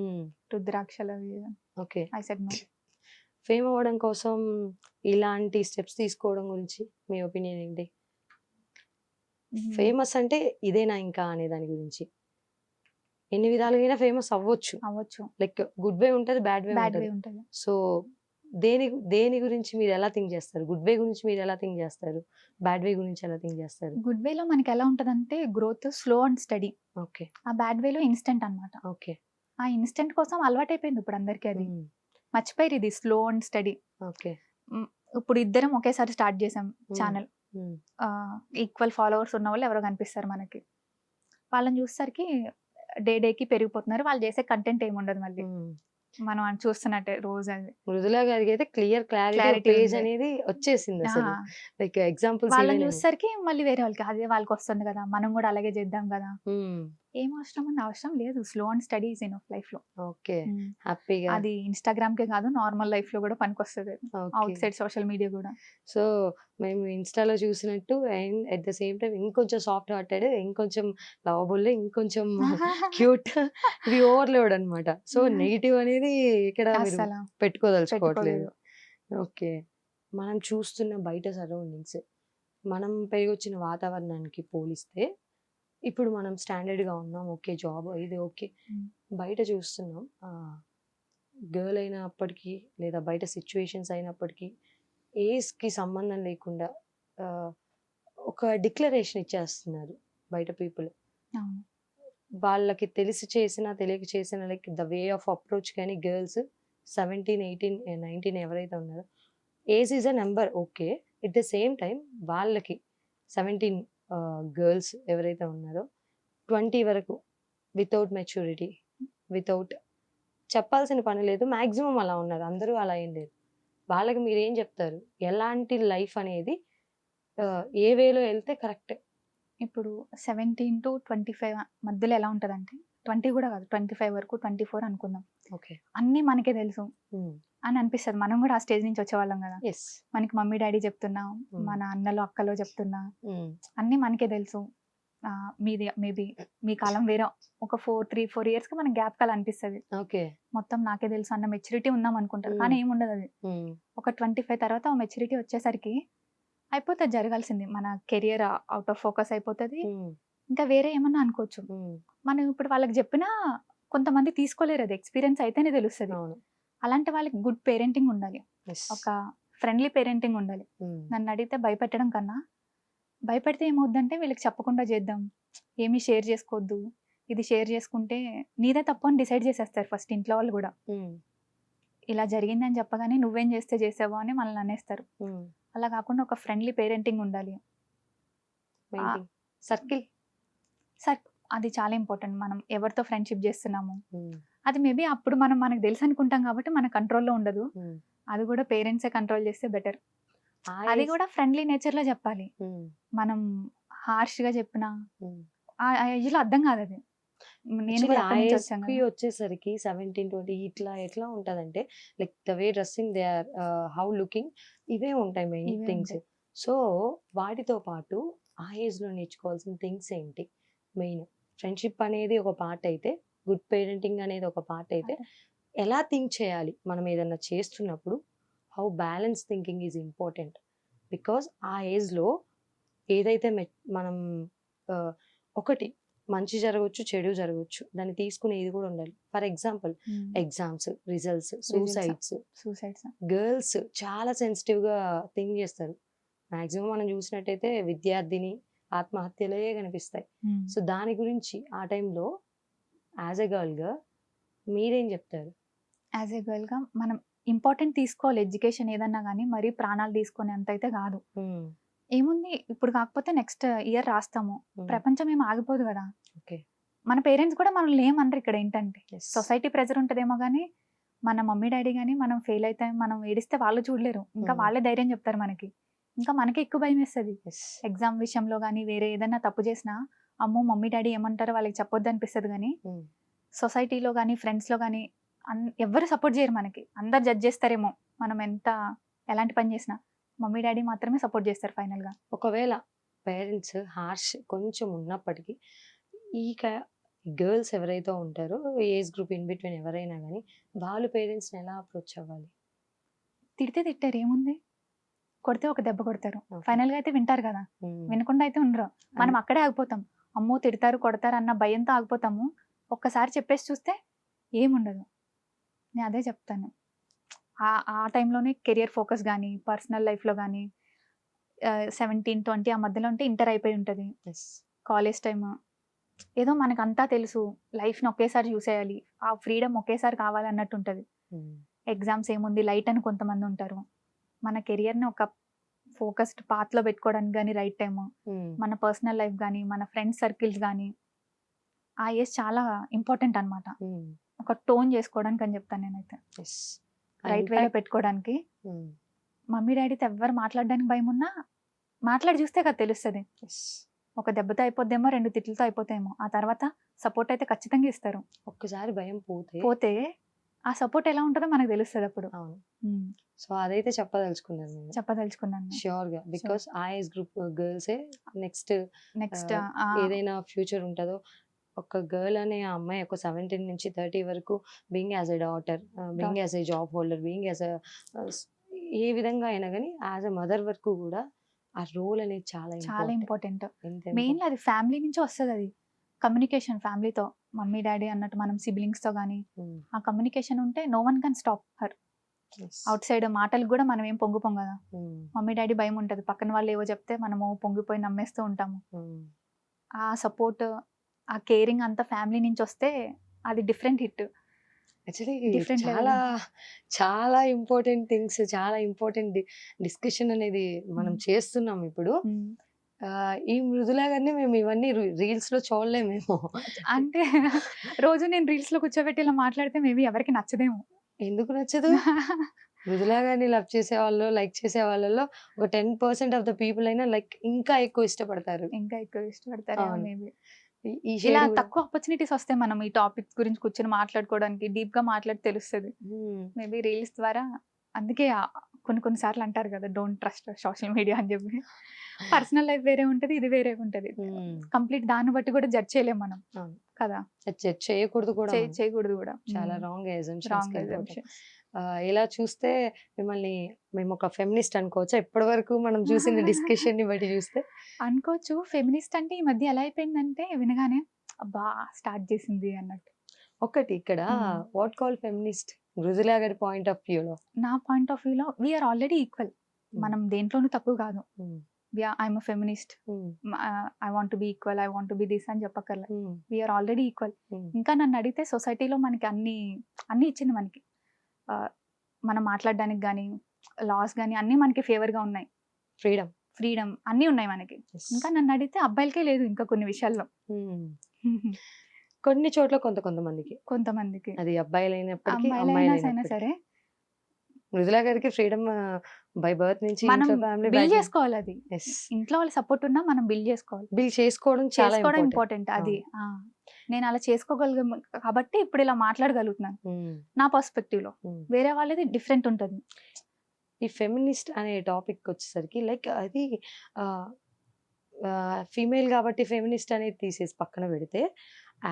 రుద్రాక్షలు అవి. Okay. I said no. Fame అవ్వడం కోసం ఇలాంటి స్టెప్స్ తీసుకోవడం గురించి మీ ఒపీనియన్ ఏంటి? ఫేమస్ అంటే ఇదేనా ఇంకా అనే దాని గురించి. ఎన్ని విధాలుగా ఫేమస్ అవ్వచ్చు. లైక్ గుడ్ వే ఉంటుంది, బ్యాడ్ వే ఉంటుంది. సో దేని గురించి మీరు ఎలా థింక్ చేస్తారు? గుడ్ వే గురించి మీరు ఎలా థింక్ చేస్తారు? బ్యాడ్ వే గురించి ఎలా థింక్ చేస్తారు? గుడ్ వేలో మనకి ఎలా ఉంటదంటే growth slow and study. Okay. ఆ బ్యాడ్ వేలో ఇన్స్టెంట్ అన్నమాట. ఓకే. ఆ ఇన్స్టెంట్ కోసం అలవాటైపోయింది ఇప్పుడు అందరికి. అది మర్చిపోయారు ఇది స్లో అండ్ స్టడీ. ఓకే. ఇప్పుడు ఇద్దరం ఒకేసారి స్టార్ట్ చేసాం ఛానల్. ఈక్వల్ ఫాలోవర్స్ ఉన్న వాళ్ళు ఎవరో కనిపిస్తారు మనకి. వాళ్ళని చూసేసరికి డేకి పెరిగిపోతున్నారు. వాళ్ళు చేసే కంటెంట్ ఏమి ఉండదు మళ్ళీ మనం చూస్తున్నట్టే రోజు. అది మృదులా గారికి అయితే క్లారిటీ పేజ్ అనేది వచ్చేసింది అసలు. లైక్ ఎగ్జాంపుల్స్ వాళ్ళని చూసేసరికి మళ్ళీ వేరే వాళ్ళకి అదే వాళ్ళకి వస్తుంది కదా, మనం కూడా అలాగే చేద్దాం కదా. ఏం అవసరం ఉంది? అవసరం లేదు. Slow and study is enough life లో. ఓకే. హ్యాపీగా అది ఇన్స్టాగ్రామ్ కే కాదు, నార్మల్ లైఫ్ లో కూడా పనికొస్తుంది, అవుట్ సైడ్ సోషల్ మీడియా కూడా. సో మేము ఇన్స్టాలో చూసినట్టు and at the same time ఇంకొంచెం సాఫ్ట్ హార్టెడ్, ఇంకొంచెం లవబుల్, ఇంకొంచెం క్యూట్, ఇది ఓవర్లోడ్ అనమాట. సో నెగిటివ్ అనేది ఇక్కడ పెట్టుకోదలుచుకోవట్లేదు. ఓకే. మనం చూస్తున్న బయట సరౌండింగ్స్, మనం పెరిగొచ్చిన వాతావరణానికి పోలిస్తే ఇప్పుడు మనం స్టాండర్డ్‌గా ఉన్నాం. ఓకే. జాబ్ ఇది ఓకే. హ్మ్. బయట చూస్తున్నాం. గర్ల్ అయినప్పటికీ లేదా బయట సిట్యుయేషన్స్ అయినప్పటికీ ఏజ్‌కి సంబంధం లేకుండా ఆహ్, ఒక డిక్లరేషన్ ఇచ్చేస్తున్నారు బయట పీపుల్. అవును. వాళ్ళకి తెలిసి చేసినా, తెలియక చేసినా like the way of approach కానీ గర్ల్స్ 17, 18, 19 ఎవరైతే ఉన్నారో age is a number okay. At the same time వాళ్ళకి 17 గర్ల్స్ ఎవరైతే ఉన్నారో 20 వరకు వితౌట్ మెచ్యూరిటీ, వితౌట్ చెప్పాల్సిన పని లేదు. మాక్సిమం అలా ఉన్నారు. అందరూ అలా ఏం లేదు. వాళ్ళకి మీరేం చెప్తారు? ఎలాంటి లైఫ్ అనేది ఏ వేలో ఎళ్తే కరెక్ట్? ఇప్పుడు 17-25 మధ్యలో ఎలా ఉంటదంటే 20 కూడా కాదు 25 వరకు 24 అనుకుందాం. ఓకే. అన్నీ మనకే తెలుసు హ్మ్. అని అనిపిస్తది. మనం కూడా ఆ స్టేజ్ నుంచి వచ్చేవాళ్ళం కదా! యెస్. మనకి మమ్మీ, డ్యాడీ చెప్తున్నా, హ్మ్. మన అన్నలు, అక్కలు చెప్తున్నా హ్మ్. అన్నీ మనకే తెలుసు. మీది మేబీ మీ కాలం వేరే ఒక 4 ఇయర్స్‌కి మనకి గ్యాప్ అలా అనిపిస్తది. ఓకే. మొత్తం నాకే తెలుసు అన్న మెచ్యూరిటీ ఉందాం అనుకుంటారు. హ్మ్. కానీ ఏముండదది. హ్మ్. ఒక 25 తర్వాత ఆ మెచ్యూరిటీ వచ్చేసరికి అయిపోతది జరగాల్సింది. మన కెరియర్ ఔట్ ఆఫ్ ఫోకస్ అయిపోతది. హ్మ్. ఇంకా వేరే ఏమన్నా అనుకోవచ్చు. హ్మ్. మనం ఇప్పుడు వాళ్ళకి చెప్పినా కొంతమంది తీసుకోలేరు అది. ఎక్స్‌పీరియన్స్ అయితేనే తెలుస్తది. అవును. అలాంటి వాళ్ళకి గుడ్ పేరెంటింగ్ ఉండాలి. యెస్. ఒక ఫ్రెండ్లీ పేరెంటింగ్ ఉండాలి. హ్మ్. నన్నడిగితే భయపెట్టడం కన్నా, భయపెడితే ఏమవుద్దంటే వీళ్ళకి చెప్పకుండా చేద్దాం. ఏమి షేర్ చేసుకోవద్దు. ఇది షేర్ చేసుకుంటే నీదే తప్పు అని డిసైడ్ చేసేస్తారు ఫస్ట్ ఇంట్లో వాళ్ళు గూడా. హ్మ్. ఇలా జరిగిందని చెప్పగానే నువ్వేం చేస్తే చేసావో అని మనల్ని అనేస్తారు. హ్మ్. అలా కాకుండా ఒక ఫ్రెండ్లీ పేరెంటింగ్ ఉండాలి. Maintain circle. సర్ అది చాలా ఇంపార్టెంట్. మనం ఎవరితో ఫ్రెండ్‌షిప్ చేస్తున్నాము. హ్మ్. అది మేబీ అప్పుడు మనకు తెలుసు అనుకుంటాం కాబట్టి మన కంట్రోల్‌లో ఉండదు. హ్మ్. అది కూడా పేరెంట్సే కంట్రోల్ చేస్తే బెటర్. ఆ అది ఏజ్. కూడా ఫ్రెండ్లీ నేచర్‌లో చెప్పాలి. హ్మ్. మనం హార్ష్‌గా చెప్పినా హ్మ్. ఆ ఏజ్‌లో అర్థం కాదది. నేను యాక్చువల్లీ కూడా ఆ అక్కడి నుంచి వచ్చాను ఏజ్‌కి కదా! వచ్చేసరికి 17, 20 ఇట్లా ఎట్లా ఉంటదంటే like the way dressing they are how looking ఇవే ఉంటాయి మెయిన్ ఇవే థింగ్స్. ఉంటాయి. సో వాటితో పాటు ఆ ఏజ్‌లో నేర్చుకోవాల్సిన థింగ్స్ ఏంటి? మెయిన్ ఫ్రెండ్‌షిప్ అనేది ఒక పార్ట్ అయితే, గుడ్ పేరెంటింగ్ అనేది ఒక పార్ట్ అయితే, ఎలా థింక్ చేయాలి మనం ఏదన్నా చేస్తున్నప్పుడు? How balance thinking is important. Because ఆ ఏజ్‌లో ఏదైతే మనం ఆహ్, ఒకటి మంచి జరగొచ్చు, చెడు జరగొచ్చు. దాన్ని తీసుకునే ఇది కూడా ఉండాలి. For example exams, results, suicides. Suicides. Girls చాలా సెన్సిటివ్‌గా థింక్ చేస్తారు. మాక్సిమం మనం చూసినట్టయితే విద్యార్థిని ఆత్మహత్యలే కనిపిస్తాయి. సో దాని గురించి ఆ టైంలో యాస్ ఎ గర్ల్‌గా మీరేం చెప్తారు? యాజ్ ఎ గర్ల్‌గా మనం ఇంపార్టెంట్ తీసుకోవాలి ఎడ్యుకేషన్ ఏదన్నా గానీ, మరీ ప్రాణాలు తీసుకునేంత అయితే గాదు. హ్మ్. ఏముంది ఇప్పుడు కాకపోతే నెక్స్ట్ ఇయర్ రాస్తాము. హ్మ్. ప్రపంచం ఏమి ఆగిపోదు గదా! ఓకే. మన పేరెంట్స్ కూడా మనల్ని ఏమనరు ఇక్కడ ఏంటంటే. యెస్. సొసైటీ ప్రెషర్ ఉంటదేమో గానీ, మన మమ్మీ, డ్యాడీ గానీ మనం ఫెయిల్ అయితే, మనం ఏడిస్తే వాళ్ళు చూడలేరు. ఇంకా వాళ్ళే ధైర్యం చెప్తారు మనకి. ఇంకా మనకే ఎక్కువ భయమేస్తది. యెస్. ఎగ్జామ్ విషయంలో గానీ, వేరే ఏదన్నా తప్పు చేసినా, అమ్మో! మమ్మీ, డ్యాడీ ఏమంటారో వాళ్ళకి చెప్పొద్దు అనిపిస్తది గానీ, హ్మ్. సొసైటీలో గానీ, ఫ్రెండ్స్‌లో గానీ ఎవ్వరు సపోర్ట్ చేయరు మనకి. అందరు జడ్జ్ చేస్తారేమో మనం ఎలాంటి పని చేసినా. మమ్మీ, డ్యాడీ మాత్రమే సపోర్ట్ చేస్తారు ఫైనల్‌గా. ఒకవేళ పేరెంట్స్ హార్ష్ కొంచెం ఉన్నప్పటికీ గర్ల్స్ ఎవరైతే ఉంటారో ఏజ్ గ్రూప్ ఇన్ బిట్వీన్ ఎవరైనా గానీ వాళ్ళు పేరెంట్స్‌ని ఎలా అప్రోచ్ అవ్వాలి? తిడితే తిట్టారు ఏముంది? కొడితే ఒక దెబ్బ కొడతారు. ఓకే. ఫైనల్‌గా అయితే వింటారు గదా! హ్మ్. వినకుండా అయితే ఉండరు. మనం అక్కడే ఆగిపోతాం. అమ్మో! తిడతారు, కొడతారు అన్న భయంతో ఆగిపోతాము. ఒక్కసారి చెప్పేసి చూస్తే ఏముండదు. నేను అదే చెప్తాను. ఆ టైంలోనే కెరియర్ ఫోకస్ గానీ, పర్సనల్ లైఫ్‌లో గానీ 17, 20 ఆ మధ్యలో ఉంటే ఇంటర్ అయిపోయి ఉంటది. యెస్. College time. ఏదో మనకంతా తెలుసు. లైఫ్‌ని ఒకేసారి చూసేయాలి. ఆ ఫ్రీడమ్ ఒకేసారి కావాలన్నట్టు ఉంటది. హ్మ్. ఎగ్జామ్స్ ఏముంది లైట్ అని కొంతమందుంటారు. మన కెరియర్‌ని ఒక ఫోకస్డ్ పాత్‌లో పెట్టుకోవడానికి గానీ రైట్ టైము. హ్మ్. మన పర్సనల్ లైఫ్ గానీ, మన ఫ్రెండ్స్ సర్కిల్స్ గానీ, ఆ ఏజ్ చాలా ఇంపార్టెంట్ అనమాట. హ్మ్. ఒక టోన్ చేసుకోవడానికి అని చెప్తాను నేనైతే. యెస్. రైట్ వేలో పెట్టుకోవడానికి. హ్మ్. మమ్మీ, డ్యాడీతో ఎవ్వరు మాట్లాడడానికి భయమున్నా, మాట్లాడి చూస్తే కదా తెలుస్తది. యెస్. ఒక దెబ్బతో అయిపోద్దేమో, 2 తిట్లతో అయిపోతాయేమో. ఆ తర్వాత సపోర్ట్ అయితే ఖచ్చితంగా ఇస్తారు. ఒక్కసారి భయం పోతే పోతే ఆ సపోర్ట్ ఎలా ఉంటదో మనకు తెలుస్తదప్పుడు. అవును. హ్మ్. సో అదైతే చెప్పదలుచుకున్నాను నేను. చెప్పదలుచుకున్నాను నేను. ష్యూర్‌గా. బికాజ్ ఆ ఏజ్ గ్రూప్ గర్ల్సే నెక్స్ట్ నెక్స్ట్ ఏదైనా ఫ్యూచర్ ఉంటదో ఒక గర్ల్ అనే ఆ అమ్మాయి ఒక 17 నుంచి 30 వరకు being as a daughter, being as a job holder, being as a ఏ విధంగా అయినా గానీ యాజ్ ఎ మదర్ వరకు గూడా ఆ రోల్ అనేది చాలా చాలా ఇంపార్టెంట్. ఇంపార్టెంట్. మెయిన్లీ అది ఫ్యామిలీ నుంచి వస్తుంది. అది కమ్యూనికేషన్ ఫ్యామిలీతో, మమ్మీ డాడీ అన్నట్టు మనం సిబ్లింగ్స్తో కానీ ఆ కమ్యూనికేషన్ ఉంటే no one can stop her. Outside మాటలకు కూడా మనం ఏం పొంగిపోం కదా. మమ్మీ డాడీ భయం ఉంటుంది, పక్కన వాళ్ళు ఏవో చెప్తే మనము పొంగిపోయి నమ్మేస్తూ ఉంటాము. ఆ సపోర్ట్, ఆ కేరింగ్ అంతా ఫ్యామిలీ నుంచి వస్తే అది different hit. Actually Different level. చాలా చాలా ఇంపార్టెంట్ థింగ్స్, చాలా ఇంపార్టెంట్ డిస్కషన్ అనేది మనం చేస్తున్నాం ఇప్పుడు. ఈ మృదులా గారిని మేము ఇవన్నీ రీల్స్ లో చూడలేమేమో. అంటే రోజు నేను రీల్స్ లో కూర్చోబెట్టి ఇలా మాట్లాడితే మేబీ ఎవరికి నచ్చదేమో. ఎందుకు నచ్చదు? మృదులా గారిని లవ్ చేసే వాళ్ళు, లైక్ చేసే వాళ్ళలో ఒక 10% ఆఫ్ ద పీపుల్ అయినా లైక్ ఇంకా ఎక్కువ ఇష్టపడతారు. ఇంకా ఎక్కువ ఇష్టపడతారేమో అవును. మేబీ. ఈ ఇలా షేడ్ తక్కువ ఆపర్చునిటీస్ వస్తే మనం ఈ టాపిక్స్ గురించి కూర్చొని మాట్లాడుకోవడానికి, డీప్ గా మాట్లాడి తెలుస్తుంది మేబీ రీల్స్ ద్వారా. అందుకే కొన్ని సార్లు అంటారు కదా, డోంట్ ట్రస్ట్ సోషల్ మీడియా అని చెప్పి. పర్సనల్ లైఫ్ వేరే ఉంటది, ఇది వేరే ఉంటది. కంప్లీట్ దాన్ని బట్టి కూడా జడ్జ్ చేయలేం మనం అవును. కదా. చేయకూడదు కూడా, మనం. చేయకూడదు కూడా. చాలా రాంగ్ రాంగ్ అజంప్షన్స్. ఇలా చూస్తే మేము ఒక ఫెమినిస్ట్ అనుకోవచ్చా? ఇప్పటి వరకు మనం చూసిన డిస్కషన్ ని బట్టి చూస్తే అనుకోవచ్చు. ఫెమినిస్ట్ అంటే ఈ మధ్య ఎలా అయిపోయిందంటే వినగానే అబ్బా స్టార్ట్ చేసింది అన్నట్టు. ఒకటి ఇక్కడ వాట్ కాల్ ఫెమినిస్ట్ మృదులా గారి పాయింట్ ఆఫ్ వ్యూలో. నా పాయింట్ ఆఫ్ వ్యూలో వీఆర్ ఆల్రెడీ ఈక్వల్. మనం దేంట్లోనూ తక్కువ కాదు. I'm feminist, I want be equal, I want be this అని చెప్పక్కర్లే. We are already equal. ఇంకా నన్ను అడిగితే సొసైటీలో మనకి అన్ని ఇచ్చింది మనకి. మనం మాట్లాడడానికి కానీ, లాస్ కానీ అన్నీ మనకి ఫేవర్గా ఉన్నాయి. ఫ్రీడమ్ అన్నీ ఉన్నాయి మనకి. ఇంకా నన్ను అడిగితే అబ్బాయిలకే లేదు ఇంకా కొన్ని విషయాల్లో. కొన్ని చోట్ల కొంతమందికి అది అబ్బాయిలైనప్పటికీ అమ్మాయిలైనా సరే మృదులా గారికి ఫ్రీడమ్ బై బర్త్ నుంచి మనం బిల్డ్ చేసుకోవాలి. అది ఇంట్లో వాళ్ళ సపోర్ట్ ఉన్నా మనం బిల్డ్ చేసుకోవాలి. బిల్డ్ చేసుకోవడం చాలా ఇంపార్టెంట్. అది నేను అలా చేసుకోగలిగా కాబట్టి ఇప్పుడు ఇలా మాట్లాడగలుగుతున్నాను. నా పర్స్పెక్టివ్ లో వేరే వాళ్ళది డిఫరెంట్ ఉంటుంది. ఈ ఫెమినిస్ట్ అనే టాపిక్ వచ్చేసరికి లైక్ అది ఫీమేల్ కాబట్టి ఫెమినిస్ట్ అనేది తీసేసి పక్కన పెడితే,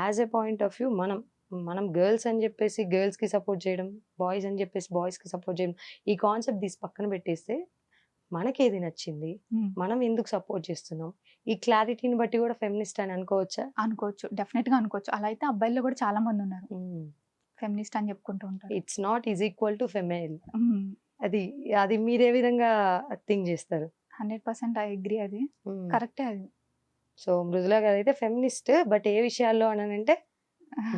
as a point of view మనం గర్ల్స్ అని చెప్పేసి గర్ల్స్ కి సపోర్ట్ చేయడం, బాయ్స్ అని చెప్పేసి బాయ్స్ కి సపోర్ట్ చేయడం, ఈ కాన్సెప్ట్ తీసి పక్కన పెట్టేస్తే మనకేది నచ్చింది, మనం ఎందుకు సపోర్ట్ చేస్తున్నాం, ఈ క్లారిటీని బట్టి కూడా ఫెమినిస్ట్ అని అనుకోవచ్చా? అనుకోవచ్చు, డెఫినెట్ గా అనుకోవచ్చు. అలా అయితే అబ్బాయిల్లో కూడా చాలా మంది ఉన్నారు ఫెమినిస్ట్ అని చెప్పుకుంటూ ఉంటారు. It's not is equal to female. అది మీరే విధంగా థింక్ చేస్తారు? 100% ఐ అగ్రీ. అది కరెక్టే. అది సో మృదులా గారు అయితే ఫెమినిస్ట్, బట్ ఏ విషయాల్లో అని అంటే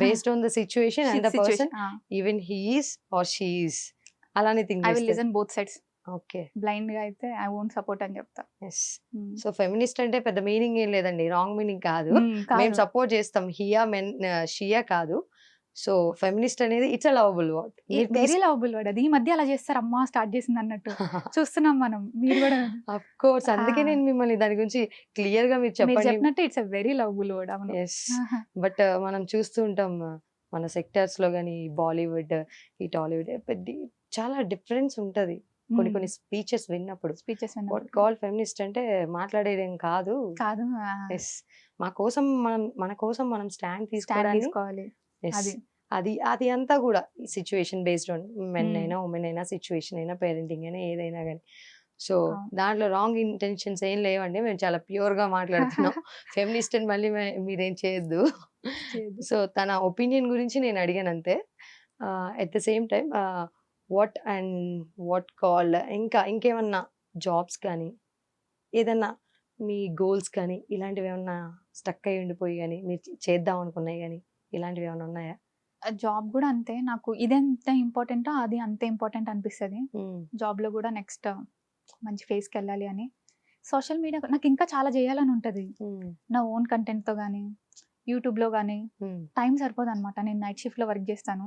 based on the situation and the person, even he is or she is, అలానే think I will listen both sides. Okay, blind గా అయితే ఐ వోంట్ సపోర్ట్ అని చెప్తా. సో ఫెమినిస్ట్ అంటే పెద్ద మీనింగ్ ఏం లేదండి, రాంగ్ మీనింగ్ కాదు. మేము సపోర్ట్ చేస్తాం, హియా మెన్ షియా కాదు. సో ఫెమినిస్ట్ అనేది it's a lovable word, very lovable word. అది ఈ మధ్య అలా చేస్తారు, అమ్మా స్టార్ట్ చేసింది అన్నట్టు చూస్తున్నాం మనం. మీరు కూడా ఆఫ్ కోర్స్, అందుకే నేను మిమ్మల్ని దాని గురించి క్లియర్ గా మీరు చెప్పినట్టు it's a very lovable word. అవును. బట్ మనం చూస్తూ ఉంటాం మన సెక్టర్స్ లో గానీ, బాలీవుడ్, ఈ టాలీవుడ్ చాలా డిఫరెన్స్ ఉంటది. కొన్ని స్పీచెస్ విన్నప్పుడు వాట్ కాల్ ఫెమినిస్ట్ అంటే మాట్లాడేదేం కాదు. మన కోసం మనం స్టాండ్ తీసుకోవాలి. అది అంతా కూడా సిచ్యువేషన్ బేస్డ్ ఆన్ మెన్ అయినా ఉమెన్ అయినా, సిచ్యువేషన్ అయినా, పేరెంటింగ్ అయినా, ఏదైనా కానీ. సో దాంట్లో రాంగ్ ఇంటెన్షన్స్ ఏం లేవండి, మేము చాలా ప్యూర్ గా మాట్లాడుతున్నాం. ఫెమినిస్ట్ అని మళ్ళీ మీరేం చేయొద్దు. సో తన ఒపీనియన్ గురించి నేను అడిగాను అంతే. At the same time what call ఇంకేమన్నా జాబ్స్ కానీ, ఏదన్నా మీ గోల్స్ కానీ, ఇలాంటివి ఏమన్నా స్టక్ అయి ఉండిపోయి కానీ, మీరు చేద్దాం అనుకున్నాయి కానీ, ఇలాంటివి ఏమైనా ఉన్నాయా? జాబ్ కూడా అంతే, నాకు ఇది ఎంత ఇంపార్టెంటో అది అంతే ఇంపార్టెంట్ అనిపిస్తుంది. జాబ్ లో కూడా నెక్స్ట్ మంచి ఫేస్కి వెళ్ళాలి అని. సోషల్ మీడియా నాకు ఇంకా చాలా చేయాలని ఉంటుంది. నా ఓన్ కంటెంట్ తో కానీ, యూట్యూబ్ లో కానీ టైం సరిపోదు అనమాట. నేను నైట్ షిఫ్ట్ లో వర్క్ చేస్తాను,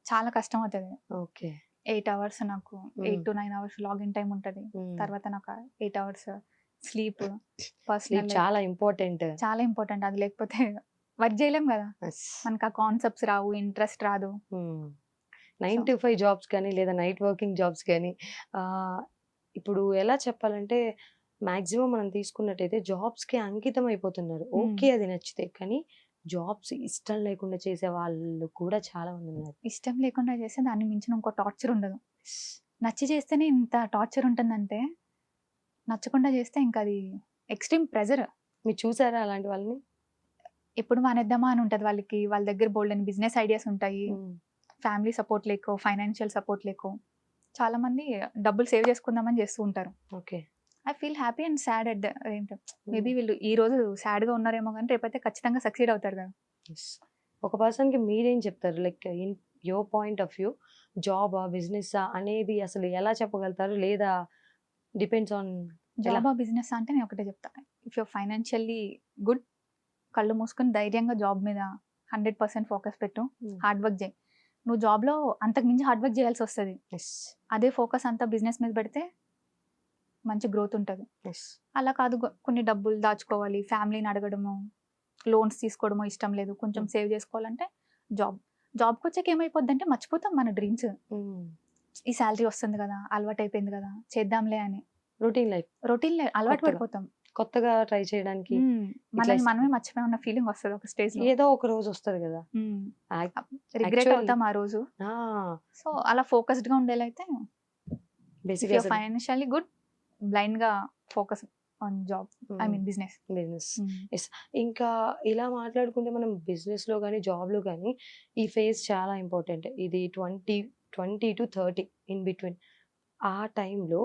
చాలా కష్టం అవుతుంది. 8 hours నాకు 8 to 9 hours లాగిన్ టైం ఉంటుంది. తర్వాత నాకు 8 hours స్లీప్, పర్సనల్ చాలా ఇంపార్టెంట్. అది లేకపోతే వర్క్ చేయలేం కదా. మనకు ఆ కాన్సెప్ట్స్ రావు, ఇంట్రెస్ట్ రాదు. 9 to 5 జాబ్స్ కానీ, లేదా నైట్ వర్కింగ్ జాబ్స్ కానీ, ఇప్పుడు ఎలా చెప్పాలంటే మాక్సిమం మనం తీసుకున్నట్టయితే జాబ్స్ కి అంకితం అయిపోతున్నారు. ఓకే, అది నచ్చితే, కానీ జాబ్స్ ఇష్టం లేకుండా చేసే వాళ్ళు కూడా చాలా మంది ఉన్నారు. ఇష్టం లేకుండా చేస్తే దాన్ని మించిన ఇంకో టార్చర్ ఉండదు. నచ్చి చేస్తేనే ఇంత టార్చర్ ఉంటుందంటే నచ్చకుండా చేస్తే ఇంకా అది ఎక్స్ట్రీమ్ ప్రెజర్. మీరు చూసారా అలాంటి వాళ్ళని? ఎప్పుడు మానేద్దామా అని ఉంటది వాళ్ళకి. వాళ్ళ దగ్గర బోల్డన్ని బిజినెస్ ఐడియాస్ ఉంటాయి. ఫ్యామిలీ సపోర్ట్ లేకో, ఫైనాన్షియల్ సపోర్ట్ లేకో చాలా మంది డబ్బులు సేవ్ చేసుకుందామని చేస్తూ ఉంటారు. Okay. I feel happy and sad at the maybe వీళ్ళు ఈ రోజు సాడ్ గా ఉన్నారేమో కానీ రేపైతే ఖచ్చితంగా సక్సీడ్ అవుతారు కదా. ఒక పర్సన్కి మీరేం చెప్తారు? Like in your point of view, జాబా బిజినెస్సా అనేది అసలు ఎలా చెప్పగలుగుతారు? లేదా డిపెండ్స్ ఆన్ జాబ్ ఆ బిజినెస్ అంటే నేను ఒకటే చెప్తాను, ఇఫ్ యూ ఫైనాన్షియల్లీ గుడ్, కళ్ళు మూసుకొని ధైర్యంగా జాబ్ మీద 100% ఫోకస్ పెట్టు, హార్డ్ వర్క్ చేయి. నువ్వు జాబ్లో అంతకు మించి హార్డ్ వర్క్ చేయాల్సి వస్తుంది. అదే ఫోకస్ అంతా బిజినెస్ మీద పెడితే మంచి గ్రోత్ ఉంటుంది. అలా కాదు కొన్ని డబ్బులు దాచుకోవాలి, ఫ్యామిలీని అడగడము, లోన్స్ తీసుకోవడము ఇష్టం లేదు, కొంచెం సేవ్ చేసుకోవాలంటే జాబ్కి వచ్చాక ఏమైపోద్ది అంటే మర్చిపోతాం మన డ్రీమ్స్. ఈ శాలరీ వస్తుంది కదా, అలవాటు అయిపోయింది కదా, చేద్దాంలే అని రొటీన్ లైఫ్ అలవాటు పడిపోతాం. కొత్తగా ట్రై చేయడానికి మనల్ని మనమే మర్చిపోయిన ఫీలింగ్ వస్తుంది ఒక స్టేజ్ లో. ఏదో ఒక రోజు వస్తుంది కదా, రిగ్రెట్ అవుతాం ఆ రోజు. సో అలా ఫోకస్డ్ గా ఉండేలైతే ఫైనాన్షియల్లీ గుడ్, బ్లైండ్ గా focus on job, I mean business. ఇంకా ఇలా మాట్లాడుకుంటే మనం బిజినెస్ లో కానీ జాబ్ లో కానీ ఈ ఫేజ్ చాలా ఇంపార్టెంట్. ఇది 20 to 30 ఇన్ బిట్వీన్. ఆ టైంలో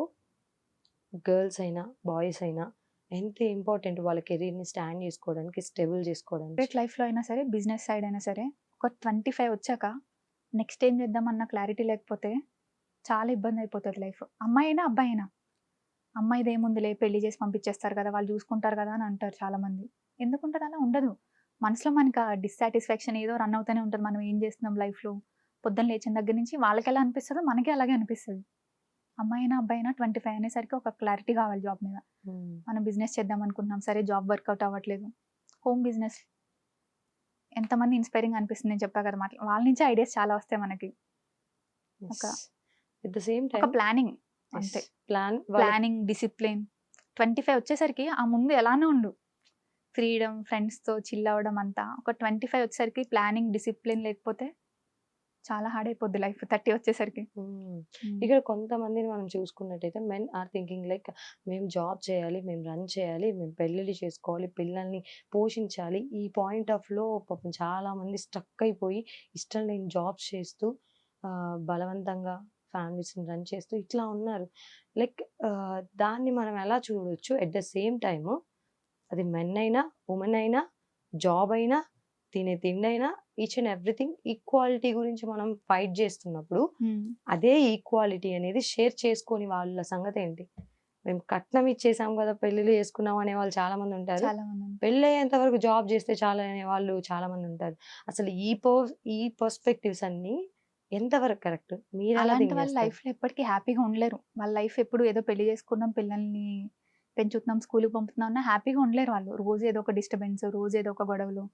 గర్ల్స్ అయినా బాయ్స్ అయినా ఎంత ఇంపార్టెంట్ వాళ్ళ కెరీర్ని స్టాండ్ చేసుకోవడానికి, స్టేబుల్ చేసుకోవడానికి. లైఫ్లో అయినా సరే, బిజినెస్ సైడ్ అయినా సరే, ఒక 25 వచ్చాక నెక్స్ట్ ఏం చేద్దామన్న క్లారిటీ లేకపోతే చాలా ఇబ్బంది అయిపోతుంది లైఫ్. అమ్మాయి అయినా అబ్బాయి అయినా. అమ్మాయిది ఏముందిలే, పెళ్లి చేసి పంపించేస్తారు కదా, వాళ్ళు చూసుకుంటారు కదా అని అంటారు చాలా మంది. ఎందుకుంటుంది? అలా ఉండదు. మనసులో మనకి డిస్సాటిస్ఫాక్షన్ ఏదో రన్ అవుతూనే ఉంటుంది. మనం ఏం చేస్తున్నాం లైఫ్లో, పొద్దున్న లేచిన దగ్గర నుంచి వాళ్ళకి ఎలా అనిపిస్తుందో మనకి అలాగే అనిపిస్తుంది. అమ్మాయి అయినా అబ్బాయి అయినా 25 అనేసరికి ఒక క్లారిటీ కావాలి జాబ్ మీద. మనం బిజినెస్ చేద్దాం అనుకుంటున్నాం, సరే జాబ్ వర్కౌట్ అవ్వట్లేదు, హోమ్ బిజినెస్. ఎంతమంది ఇన్స్పైరింగ్ అనిపిస్తుంది నేను చెప్పా కదా, వాళ్ళ నుంచి ఐడియాస్ చాలా వస్తాయి మనకి. ఒక ప్లానింగ్ అంతే, ప్లానింగ్, డిసిప్లిన్. 25 వచ్చేసరికి ఆ ముందు ఎలానే ఉండు, ఫ్రీడమ్, ఫ్రెండ్స్తో చిల్ అవ్వడం అంతా. ఒక 25 వచ్చేసరికి ప్లానింగ్, డిసిప్లిన్ లేకపోతే చాలా హార్డ్ అయిపోద్ది లైఫ్ 30 వచ్చేసరికి. ఇక్కడ కొంతమందిని మనం చూసుకున్నట్టయితే మెన్ ఆర్ థింకింగ్ లైక్ మేము జాబ్ చేయాలి, మేము రన్ చేయాలి, మేము పెళ్ళిళ్ళు చేసుకోవాలి, పిల్లల్ని పోషించాలి. ఈ పాయింట్ ఆఫ్ లో పాపం చాలా మంది స్ట్రక్ అయిపోయి ఇష్టం లేని జాబ్స్ చేస్తూ బలవంతంగా ఫ్యామిలీస్ని రన్ చేస్తూ ఇట్లా ఉన్నారు. లైక్ దాన్ని మనం ఎలా చూడవచ్చు? ఎట్ ద సేమ్ టైమ్ అది మెన్ అయినా ఉమెన్ అయినా జాబ్ అయినా తినే తిండి అయినా ఈచ్ అండ్ ఎవ్రీథింగ్ ఈక్వాలిటీ గురించి మనం ఫైట్ చేస్తున్నప్పుడు అదే ఈక్వాలిటీ అనేది షేర్ చేసుకొని వాళ్ళ సంగతి ఏంటి? మేము కట్నం ఇచ్చేసాం కదా, పెళ్ళిళ్ళు చేసుకున్నాం అనే వాళ్ళు చాలా మంది ఉంటారు. పెళ్ళి అయ్యేంత వరకు జాబ్ చేస్తే చాలా అనే వాళ్ళు చాలా మంది ఉంటారు. అసలు ఈ పర్స్పెక్టివ్స్ అన్ని ఎంతవరకు కరెక్ట్? మీరు అలాంటి వాళ్ళ లైఫ్ లో ఎప్పటికీ హ్యాపీగా ఉండలేరు. వాళ్ళ లైఫ్ ఎప్పుడు ఏదో పెళ్లి చేసుకున్నాం, పిల్లల్ని పెంచుతున్నాం, స్కూల్కి పంపుతున్నాం అన్నా హ్యాపీగా ఉండలేరు వాళ్ళు. రోజు ఏదో ఒక డిస్టర్బెన్స్, రోజు ఏదో ఒక గొడవలు.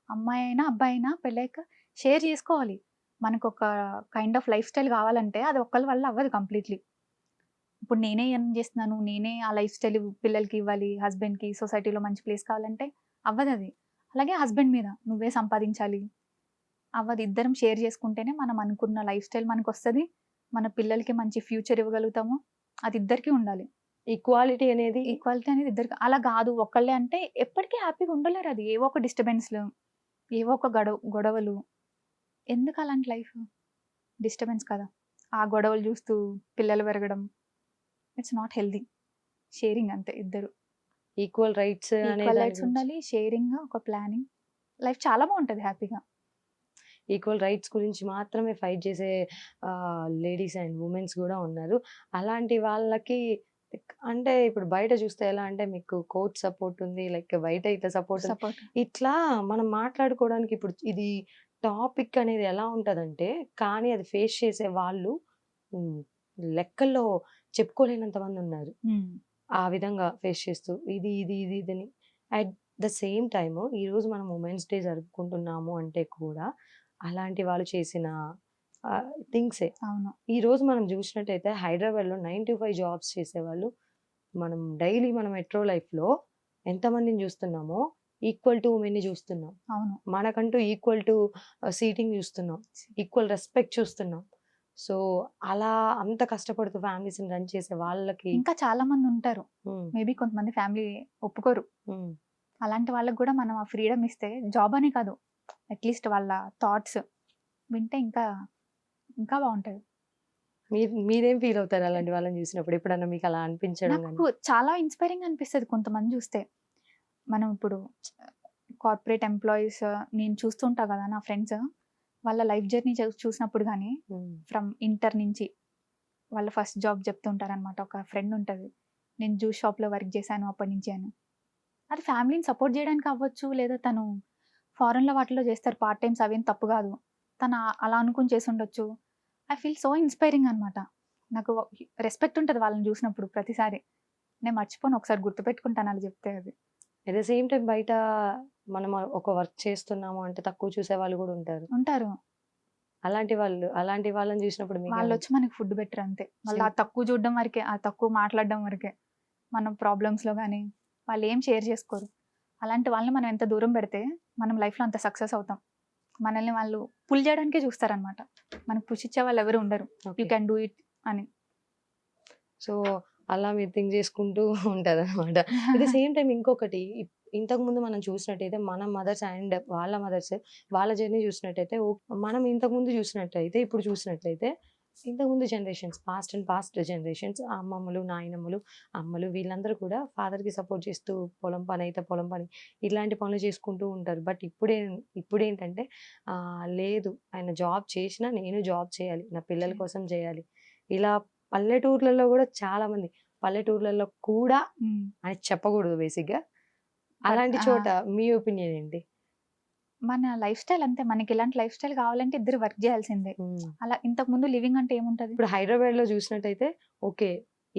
అమ్మాయి అయినా అబ్బాయి అయినా పెళ్ళాక షేర్ చేసుకోవాలి. మనకు ఒక కైండ్ ఆఫ్ లైఫ్ స్టైల్ కావాలంటే అది ఒక్కరి వల్ల అవ్వదు కంప్లీట్లీ. ఇప్పుడు నేనే ఏం చేస్తున్నాను, నేనే ఆ లైఫ్ స్టైల్ పిల్లలకి ఇవ్వాలి, హస్బెండ్కి, సొసైటీలో మంచి ప్లేస్ కావాలంటే అవ్వదు అది. అలాగే హస్బెండ్ మీద నువ్వే సంపాదించాలి అవ్వదు. ఇద్దరం షేర్ చేసుకుంటేనే మనం అనుకున్న లైఫ్ స్టైల్ మనకు వస్తుంది, మన పిల్లలకి మంచి ఫ్యూచర్ ఇవ్వగలుగుతాము. అది ఇద్దరికి ఉండాలి. ఈక్వాలిటీ అనేది ఇద్దరికి. అలా కాదు ఒక్కళ్ళే అంటే ఎప్పటికీ హ్యాపీగా ఉండలేరు. అది ఏవో ఒక డిస్టర్బెన్స్లు, ఏవో ఒక గొడవలు. ఎందుకు అలాంటి లైఫ్? డిస్టర్బెన్స్ కదా, ఆ గొడవలు చూస్తూ పిల్లలు పెరగడం, ఇట్స్ నాట్ హెల్దీ. షేరింగ్ అంతే, ఇద్దరు ఈక్వల్ రైట్స్ ఉండాలి, షేరింగ్, ఒక ప్లానింగ్. లైఫ్ చాలా బాగుంటుంది హ్యాపీగా. ఈక్వల్ రైట్స్ గురించి మాత్రమే ఫైట్ చేసే లేడీస్ అండ్ ఉమెన్స్ కూడా ఉన్నారు. అలాంటి వాళ్ళకి అంటే ఇప్పుడు బయట చూస్తే ఎలా అంటే మీకు కోర్ట్ సపోర్ట్ ఉంది, లైక్ బయట ఇట్లా సపోర్ట్, ఇట్లా మనం మాట్లాడుకోవడానికి ఇప్పుడు ఇది టాపిక్ అనేది ఎలా ఉంటదంటే, కానీ అది ఫేస్ చేసే వాళ్ళు లెక్కల్లో చెప్పుకోలేనంత మంది ఉన్నారు. ఆ విధంగా ఫేస్ చేస్తూ ఇది ఇది ఇది ఇదని. అట్ ద సేమ్ టైమ్ ఈరోజు మనం ఉమెన్స్ డే జరుపుకుంటున్నాము అంటే కూడా అలాంటి వాళ్ళు చేసిన థింగ్సే. ఈ రోజు మనం చూసినట్టయితే హైదరాబాద్లో 9 to 5 జాబ్స్ చేసేవాళ్ళు మనం డైలీ మన మెట్రో లైఫ్లో ఎంతమందిని చూస్తున్నామో ఈక్వల్ టు ఉమెన్ని చూస్తున్నాం. మనకంటూ ఈక్వల్ టు సీటింగ్ చూస్తున్నాం, ఈక్వల్ రెస్పెక్ట్ చూస్తున్నాం. సో అలా అంత కష్టపడుతూ ఫ్యామిలీస్ని రన్ చేసే వాళ్ళకి ఇంకా చాలా మంది ఉంటారు. ఉమ్, మేబీ కొంతమంది ఫ్యామిలీ ఒప్పుకోరు. ఉమ్, అలాంటి వాళ్ళకి కూడా మనం ఆ ఫ్రీడమ్ ఇస్తే జాబ్ అనే కాదు, అట్లీస్ట్ వాళ్ళ థాట్స్ వింటే ఇంకా ఇంకా బాగుంటది. మీరేం ఫీల్ అవుతారు అలాంటి వాళ్ళని చూసినప్పుడు? ఎప్పుడన్నా మీకు అలా అనిపించడం కానీ? నాకు చాలా ఇన్స్పైరింగ్ అనిపిస్తుంది కొంతమంది చూస్తే. మనం ఇప్పుడు కార్పొరేట్ ఎంప్లాయీస్ నేను చూస్తుంటా కదా నా ఫ్రెండ్స్, వాళ్ళ లైఫ్ జర్నీ చూసినప్పుడు కానీ ఫ్రమ్ ఇంటర్ నుంచి వాళ్ళ ఫస్ట్ జాబ్ చెప్తుంటారనమాట. ఒక ఫ్రెండ్ ఉంటుంది, నేను జ్యూస్ షాప్లో వర్క్ చేశాను అప్పటి నుంచి అని. అది ఫ్యామిలీని సపోర్ట్ చేయడానికి అవ్వచ్చు, లేదా తను ఫారెన్లో వాటిలో చేస్తారు పార్ట్ టైమ్స్, అవేం తప్పు కాదు. తను అలా అనుకుని చేసి ఉండొచ్చు. ఐ ఫీల్ సో ఇన్స్పైరింగ్ అనమాట. నాకు రెస్పెక్ట్ ఉంటుంది వాళ్ళని చూసినప్పుడు ప్రతిసారి. నేను మర్చిపోను, ఒకసారి గుర్తుపెట్టుకుంటాను అలా చెప్తే. అది అట్ ద సేమ్ టైం బయట మనం ఒక వర్క్ చేస్తున్నాము అంటే తక్కువ చూసే వాళ్ళు కూడా ఉంటారు. ఉంటారు, అలాంటి వాళ్ళని చూసినప్పుడు మీకు వాళ్ళు వచ్చి మనకి ఫుడ్ బెటర్ అంతే. వాళ్ళు ఆ తక్కువ చూడడం వరకే, ఆ తక్కువ మాట్లాడడం వరకే, మన ప్రాబ్లమ్స్లో కానీ వాళ్ళు ఏం షేర్ చేసుకోరు. అలాంటి వాళ్ళని మనం ఎంత దూరం పెడితే మనం లైఫ్లో అంత సక్సెస్ అవుతాం. మనల్ని వాళ్ళు పుల్ చేయడానికే చూస్తారనమాట, మనకు పుష్ ఇచ్చే వాళ్ళు ఎవరు ఉండరు. యూ క్యాన్ డూ ఇట్ అని. సో అలా మీరు థింక్ చేసుకుంటూ ఉంటారు అనమాట. అట్ ద సేమ్ టైం ఇంకొకటి, ఇంతకు ముందు మనం చూసినట్టయితే మన మదర్స్ అండ్ వాళ్ళ మదర్స్ వాళ్ళ జర్నీ చూసినట్టయితే మనం ఇంతకు ముందు చూసినట్టయితే ఇప్పుడు చూసినట్లయితే ఇంతకుముందు జనరేషన్స్, పాస్ట్ జనరేషన్స్, అమ్మమ్మలు, నాయనమ్మలు, అమ్మలు వీళ్ళందరూ కూడా ఫాదర్కి సపోర్ట్ చేస్తూ పొలం పని అయితే పొలం పని ఇలాంటి పనులు చేసుకుంటూ ఉంటారు. బట్ ఇప్పుడేంటంటే లేదు, ఆయన జాబ్ చేసినా నేను జాబ్ చేయాలి, నా పిల్లల కోసం చేయాలి. ఇలా పల్లెటూర్లలో కూడా చాలా మంది, పల్లెటూర్లలో కూడా అని చెప్పకూడదు బేసిక్గా, అలాంటి చోట మీ ఒపీనియన్ ఏంటి? మన లైఫ్ స్టైల్ అంతే, మనకి ఇలాంటి లైఫ్ స్టైల్ కావాలంటే ఇద్దరు వర్క్ చేయాల్సిందే. అలా ఇంతకు ముందు లివింగ్ అంటే ఏముంటది? ఇప్పుడు హైదరాబాద్ లో చూసినట్టయితే ఓకే,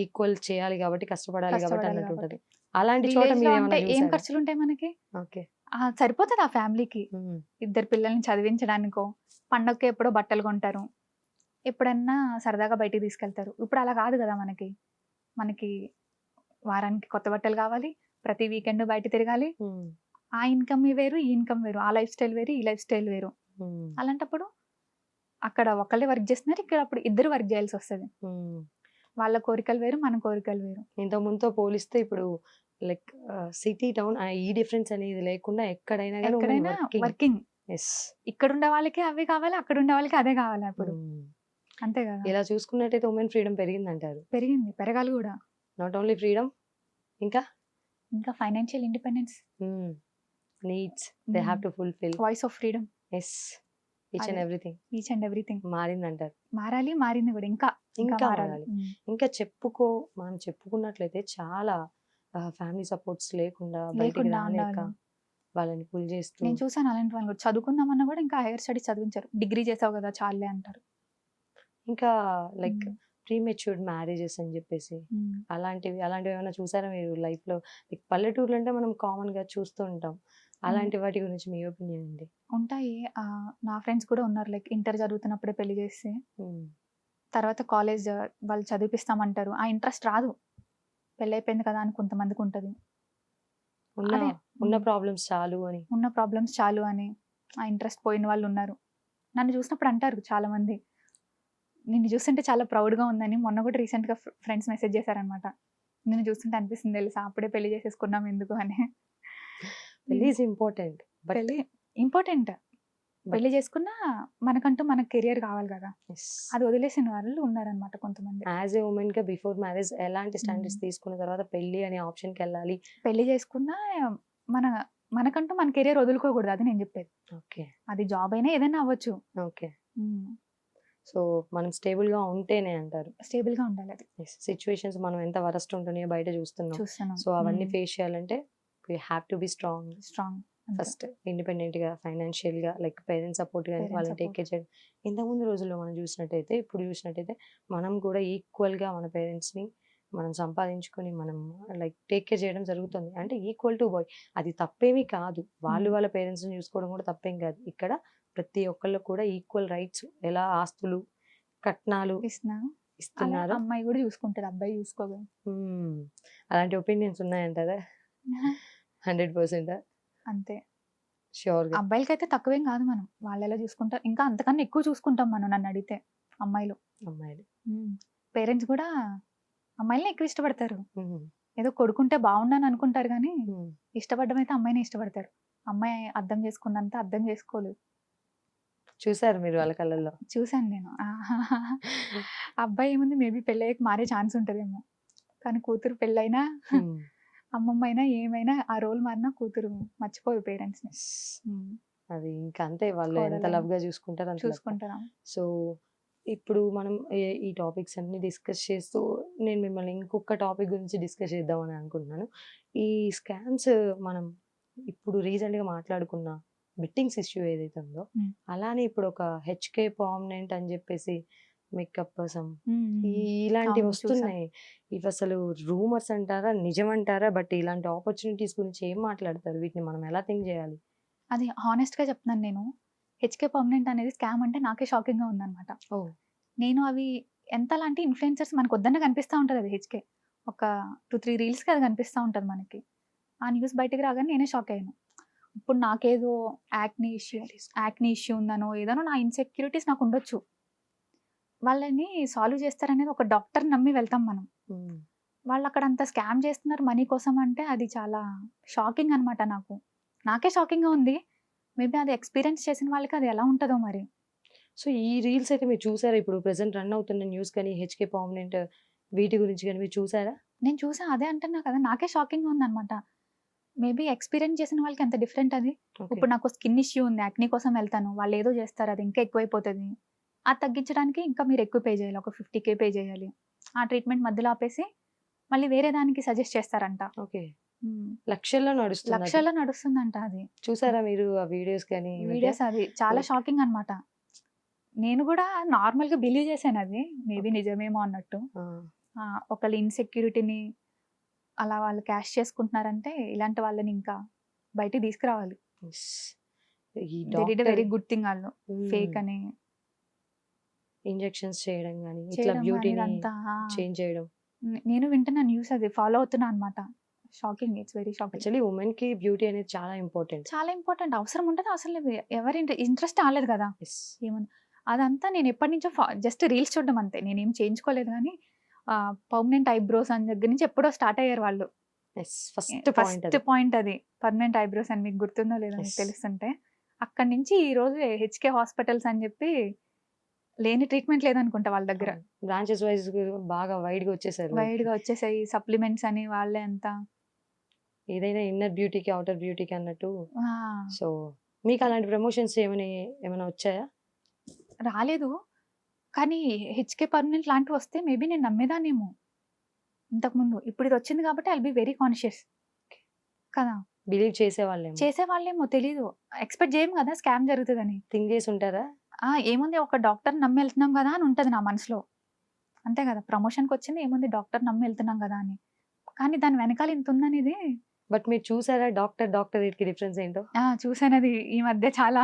ఈక్వల్ చేయాలి కాబట్టి కష్టపడాలి కాబట్టి అన్నట్టు ఉంటది. అలాంటి చోట Village లో మీరు అంటే ఏమైనా ఏం చూసారా? ఖర్చులు ఉంటాయి మనకి? ఓకే. సరిపోతుంది ఆ ఫ్యామిలీకి. ఇద్దరు పిల్లల్ని చదివించడానికో, పండగకి ఎప్పుడో బట్టలు కొంటారు, ఎప్పుడన్నా సరదాగా బయటికి తీసుకెళ్తారు. ఇప్పుడు అలా కాదు కదా మనకి. మనకి వారానికి కొత్త బట్టలు కావాలి, ప్రతి వీకెండ్ బయట తిరగాలి. ఆ ఇన్కమ్ వేరు, ఈ ఇన్కమ్ వేరు, ఆ లైఫ్ స్టైల్ వేరు, ఈ లైఫ్ స్టైల్ వేరు. అలాంటప్పుడు అక్కడ ఒకళ్ళే వర్క్ చేస్తున్నారు, ఇక్కడ అప్పుడు ఇద్దరు వర్క్ చేయాల్సి వస్తుంది. వాళ్ళ కోరికలు వేరు, మన కోరికలు వేరు. ఇంతకు ముందుతో పోలిస్తే ఇప్పుడు లైక్ సిటీ టౌన్ ఈ డిఫరెన్స్ అనేది లేకుండా ఎక్కడైనా వర్కింగ్. ఇక్కడ ఉండే వాళ్ళకి అవి కావాలి, అక్కడ ఉండే వాళ్ళకి అదే కావాలి. అప్పుడు అంతే కదా. ఇలా చూసుకున్నట్టయితే ఉమెన్ ఫ్రీడమ్ పెరిగింది అంటారు? పెరిగింది, పెరగాలి కూడా. నాట్ ఓన్లీ ఫ్రీడమ్, ఇంకా financial independence, needs they have to fulfil, voice of freedom, each and everything మారిందంటారు. మారాలి, మారింది కూడా, ఇంకా మారాలి. ఇంకా మనం చెప్పుకున్నట్లయితే చాలా ఫ్యామిలీ సపోర్ట్స్ లేకుండా బయటికి రాలేక వాళ్ళని పుల్ చేస్తూ నేను చూసాను. అలాంటి వాళ్ళు కూడా చదువుకుందామన్నా కూడా ఇంకా హైయర్ స్టడీస్ చదివించారు. డిగ్రీ చేసావు కదా చాలే అంటారు. ఇంకా లైక్ ప్రీమెచ్యూర్డ్ మ్యారేజెస్ అని చెప్పేసి అలాంటివి ఏమైనా చూసారా మీరు లైఫ్ లో? లైక్ పల్లెటూర్లు అంటే మనం కామన్ గా చూస్తూ ఉంటాం. అలాంటి వాటి గురించి మీ ఒపీనియన్ ఏంటి? ఉంటాయి. నా ఫ్రెండ్స్ కూడా ఉన్నారు, లైక్ ఇంటర్ చదువుతున్నప్పుడే పెళ్లి చేసి తర్వాత కాలేజ్ వాళ్ళు చదివిపిస్తామంటారు. ఆ ఇంట్రెస్ట్ రాదు, పెళ్ళి అయిపోయింది కదా అని కొంతమందికి ఉంటుంది. ఉన్న ప్రాబ్లమ్స్ చాలు అని ఆ ఇంట్రెస్ట్ పోయిన వాళ్ళు ఉన్నారు. నన్ను చూసినప్పుడు అంటారు చాలా మంది, నిన్ను చూస్తుంటే చాలా ప్రౌడ్గా ఉందని. మొన్న కూడా రీసెంట్గా ఫ్రెండ్స్ మెసేజ్ చేశారనమాట, నిన్ను చూస్తుంటే అనిపిస్తుంది తెలుసా అప్పుడే పెళ్లి చేసేసుకున్నాం ఎందుకు అని. ఇంపార్టెంట్, పెళ్లి చేసుకున్నా మనకంటూ మన కెరియర్ కావాలి కదా, అది వదిలేసిన వాళ్ళు ఉన్నారనమాట కొంతమంది. యాజ్ ఏ ఉమెన్ గా బిఫోర్ మ్యారేజ్ ఎలాంటి స్టాండర్డ్స్ తీసుకున్న తర్వాత పెళ్లి అనే ఆప్షన్ కి వెళ్ళాలి? పెళ్లి చేసుకున్నా మనకంటూ మన కెరియర్ వదులుకోకూడదు, అది నేను చెప్పేది. ఓకే. అది జాబ్ అయినా ఏదైనా అవ్వచ్చు. ఓకే. సో మనం స్టేబుల్ గా ఉంటేనే అంటారు. స్టేబుల్ గా ఉండాలి. అది సిచ్యువేషన్స్ మనం ఎంత వరస్ట్ ఉంటున్నాయో బయట చూస్తున్నాం. సో అవన్నీ ఫేస్ చేయాలంటే we have to be strong first, independent గా, ఫైనాన్షియల్ గా, లైక్ పేరెంట్స్ సపోర్ట్ కానీ వాళ్ళని టేక్ కేర్ చేయడం. ఇంతకుముందు రోజుల్లో మనం చూసినట్టయితే, ఇప్పుడు చూసినట్టయితే మనం కూడా ఈక్వల్ గా మన పేరెంట్స్ ని మనం సంపాదించుకొని మనం లైక్ టేక్ కేర్ చేయడం జరుగుతుంది. అంటే ఈక్వల్ టు బాయ్, అది తప్పేమీ కాదు. వాళ్ళ పేరెంట్స్ ని చూసుకోవడం కూడా తప్పేం కాదు. ఇక్కడ ప్రతి ఒక్కళ్ళు కూడా ఈక్వల్ రైట్స్, ఎలా ఆస్తులు, కట్నాలు ఇస్తున్నారు. అమ్మాయి కూడా చూసుకుంటారు, అబ్బాయి చూసుకోగలరు. అలాంటి ఒపీనియన్స్ ఉన్నాయంటారా? 100% అంతే. ష్యూర్ గా అబ్బాయిలకి అయితే తక్కువేం కాదు, మనం వాళ్ళు ఎలా చూసుకుంటారు ఇంకా అంతకన్నా ఎక్కువ చూసుకుంటాం మనం, నన్ను అడిగితే. అమ్మాయిలు. అమ్మాయిలు. పేరెంట్స్ కూడా అమ్మాయిలనే ఎక్కువ ఇష్టపడతారు. ఉమ్, ఏదో కొడుకుంటే బాగుండని అనుకుంటారు కానీ ఉమ్. ఇష్టపడడం అయితే అమ్మాయిని ఇష్టపడతారు. అమ్మాయి అర్థం చేసుకున్నంత అర్థం చేసుకోలేదు. చూసారు మీరు వాళ్ళ కళ్ళల్లో? చూసాను నేను. అబ్బాయి ఏముంది, మేబీ పెళ్ళయ్యాక మారే ఛాన్స్ ఉంటదేమో, కానీ కూతురు పెళ్ళైనా ఉమ్. అమ్మమ్మ అయినా ఏమైనా ఆ రోల్ మారినా కూతురు మర్చిపోదు పేరెంట్స్ ని. అది ఇంకా అంతే, వాళ్ళు ఎంత కోడలు లవ్ గా చూసుకుంటారు అంత love గా. చూసుకుంటారా. సో ఇప్పుడు మనం ఈ టాపిక్స్ అన్ని డిస్కస్ చేస్తూ నేను మిమ్మల్ని ఇంకొక టాపిక్ గురించి డిస్కస్ చేద్దామని అనుకుంటున్నాను. ఈ స్కామ్స్ మనం ఇప్పుడు రీసెంట్ గా మాట్లాడుకున్న బెట్టింగ్స్ ఇష్యూ ఏదైతే ఉందో, అలానే ఇప్పుడు ఒక హెచ్కే పర్మనెంట్ అని చెప్పేసి మేకప్ కోసం ఇలాంటివి అవును, వస్తున్నాయి. ఇవి అసలు రూమర్స్ అంటారా, నిజం అంటారా? బట్ ఇలాంటి ఆపర్చునిటీస్ గురించి ఏం మాట్లాడతారు? వీటిని మనం ఎలా థింక్ చేయాలి? అది హానెస్ట్ గా చెప్తున్నాను నేను. హెచ్కే పర్మనెంట్ అనేది స్కామ్ అంటే నాకే షాకింగ్ గా ఉందన్నమాట. ఓ. నేను అవి ఎంతలా అంటే ఇన్ఫ్లుయెన్సర్స్ మనకు వద్దన్న కనిపిస్తూ ఉంటుంది అది హెచ్కే. ఒక 2-3 రీల్స్కి అది కనిపిస్తూ ఉంటుంది మనకి. ఆ న్యూస్ బయటకు రాగానే నేనే షాక్ అయ్యాను. ఇప్పుడు నాకేదో యాక్నీ ఇష్యూ ఉందనో ఏదనో నా ఇన్సెక్యూరిటీస్ నాకు ఉండొచ్చు. వాళ్ళని సాల్వ్ చేస్తారనేది ఒక డాక్టర్ నమ్మి వెళ్తాం మనం. వాళ్ళు అక్కడ అంత స్కామ్ చేస్తున్నారు మనీ కోసం అంటే అది చాలా షాకింగ్ అనమాట నాకు. నాకే షాకింగ్గా ఉంది. మేబీ అది ఎక్స్పీరియన్స్ చేసిన వాళ్ళకి అది ఎలా ఉంటుందో మరి. సో ఈ రీల్స్ అయితే మీరు చూసారా? ఇప్పుడు ప్రెసెంట్ రన్ అవుతున్న న్యూస్ కానీ హెచ్కే పర్మనెంట్ వీటి గురించి కానీ మీరు చూసారా? నేను చూసా, అదే అంటున్నా కదా, నాకే షాకింగ్గా ఉందన్నమాట. మేబీ ఎక్స్పీరియన్స్ చేసిన వాళ్ళకి ఎంత డిఫరెంట్ అది. ఇప్పుడు నాకు స్కిన్ ఇష్యూ ఉంది, యాక్నీ కోసం వెళ్తాను, వాళ్ళు ఏదో చేస్తారు, అది ఇంకా ఎక్కువైపోతుంది. అది తగ్గించడానికి ఇంకా మీరు ఎక్కువ పే చేయాలి, ఒక 50K పే చేయాలి. ఆ ట్రీట్మెంట్ మధ్యలో ఆపేసి మళ్ళీ వేరే దానికి సజెస్ట్ చేస్తారంట. ఓకే. లక్షల్లో నడుస్తుంది. లక్షల్లో నడుస్తుందంట అది. చూసారా మీరు ఆ వీడియోస్ కానీ? వీడియోస్ అది చాలా షాకింగ్ అన్నమాట. నేను కూడా నార్మల్ గా బిలీవ్ చేశాను అది మేబీ నిజమేమో అన్నట్టు. ఒకళ్ళ ఇన్సెక్యూరిటీని అలా వాళ్ళు క్యాష్ చేసుకుంటున్నారంటే ఇలాంటి వాళ్ళని ఇంకా బయటికి తీసుకురావాలి. వెరీ గుడ్ థింగ్ వాళ్ళు ఫేక్ అని ఇంజెక్షన్స్ చేయడం కానీ ఇట్లా బ్యూటీని చేంజ్ చేయడం. నేను వింటున్న న్యూస్ అది ఫాలో అవుతున్నా అన్నమాట. Shocking, it's very shocking. Actually women కి బ్యూటీ అనేది చాలా ఇంపార్టెంట్. చాలా ఇంపార్టెంట్. అవసరం ఉంటుంది, అవసరం లేదు, ఎవరి ఇంట్రెస్ట్ రాలేదు కదా. ఏముంది అదంతా నేను ఎప్పటి నుంచో జస్ట్ రీల్స్ చూడడం అంతే, నేనేం చేయించుకోలేదు. కానీ పర్మనెంట్ ఐబ్రోస్ అని దగ్గర నుంచి ఎప్పుడో స్టార్ట్ అయ్యారు వాళ్ళు. ఫస్ట్ పాయింట్ అది పర్మనెంట్ ఐబ్రోస్ అని. మీకు గుర్తుందో లేదో మీకు తెలుస్తుంటే. అక్కడి నుంచి ఈ రోజు హెచ్కే హాస్పిటల్స్ అని చెప్పి లేని ట్రీట్మెంట్ లేదనుకుంటా వాళ్ళ దగ్గర. బ్రాంచెస్ వైజ్ బాగా వైడ్ గా వచ్చేసాయి. సప్లిమెంట్స్ అని వాళ్ళే అంతా. ఏదైనా ఇన్నర్ బ్యూటీకి అవుటర్ బ్యూటీకి అన్నట్టు. సో మీకు అలాంటి ప్రమోషన్స్ ఏమైనా వచ్చాయా? రాలేదు, కానీ హెచ్కే పర్మనెంట్ లాంటివి వస్తే మేబీ నేను నమ్మేదానేమో ఇంతకుముందు. ఇప్పుడు ఇది వచ్చింది కాబట్టి ఐల్ బి వెరీ కాన్షియస్ కదా. బిలీవ్ చేసేవాళ్ళేమో తెలీదు, ఎక్స్పెక్ట్ చేయం కదా స్కామ్ జరుగుతుందని. థింక్ చేసి ఉంటారా? ఏముంది, ఒక డాక్టర్ నమ్మి వెళ్తున్నాం కదా అని ఉంటది నా మనసులో, అంతే కదా. ప్రమోషన్కి వచ్చింది ఏముంది, డాక్టర్ నమ్మి వెళ్తున్నాం కదా అని. కానీ దాని వెనకాల ఇంత ఉందనేది. బట్ మీరు చూసారా డాక్టర్ కి డిఫరెన్స్ ఏంటో? చూసాను, అది ఈ మధ్య చాలా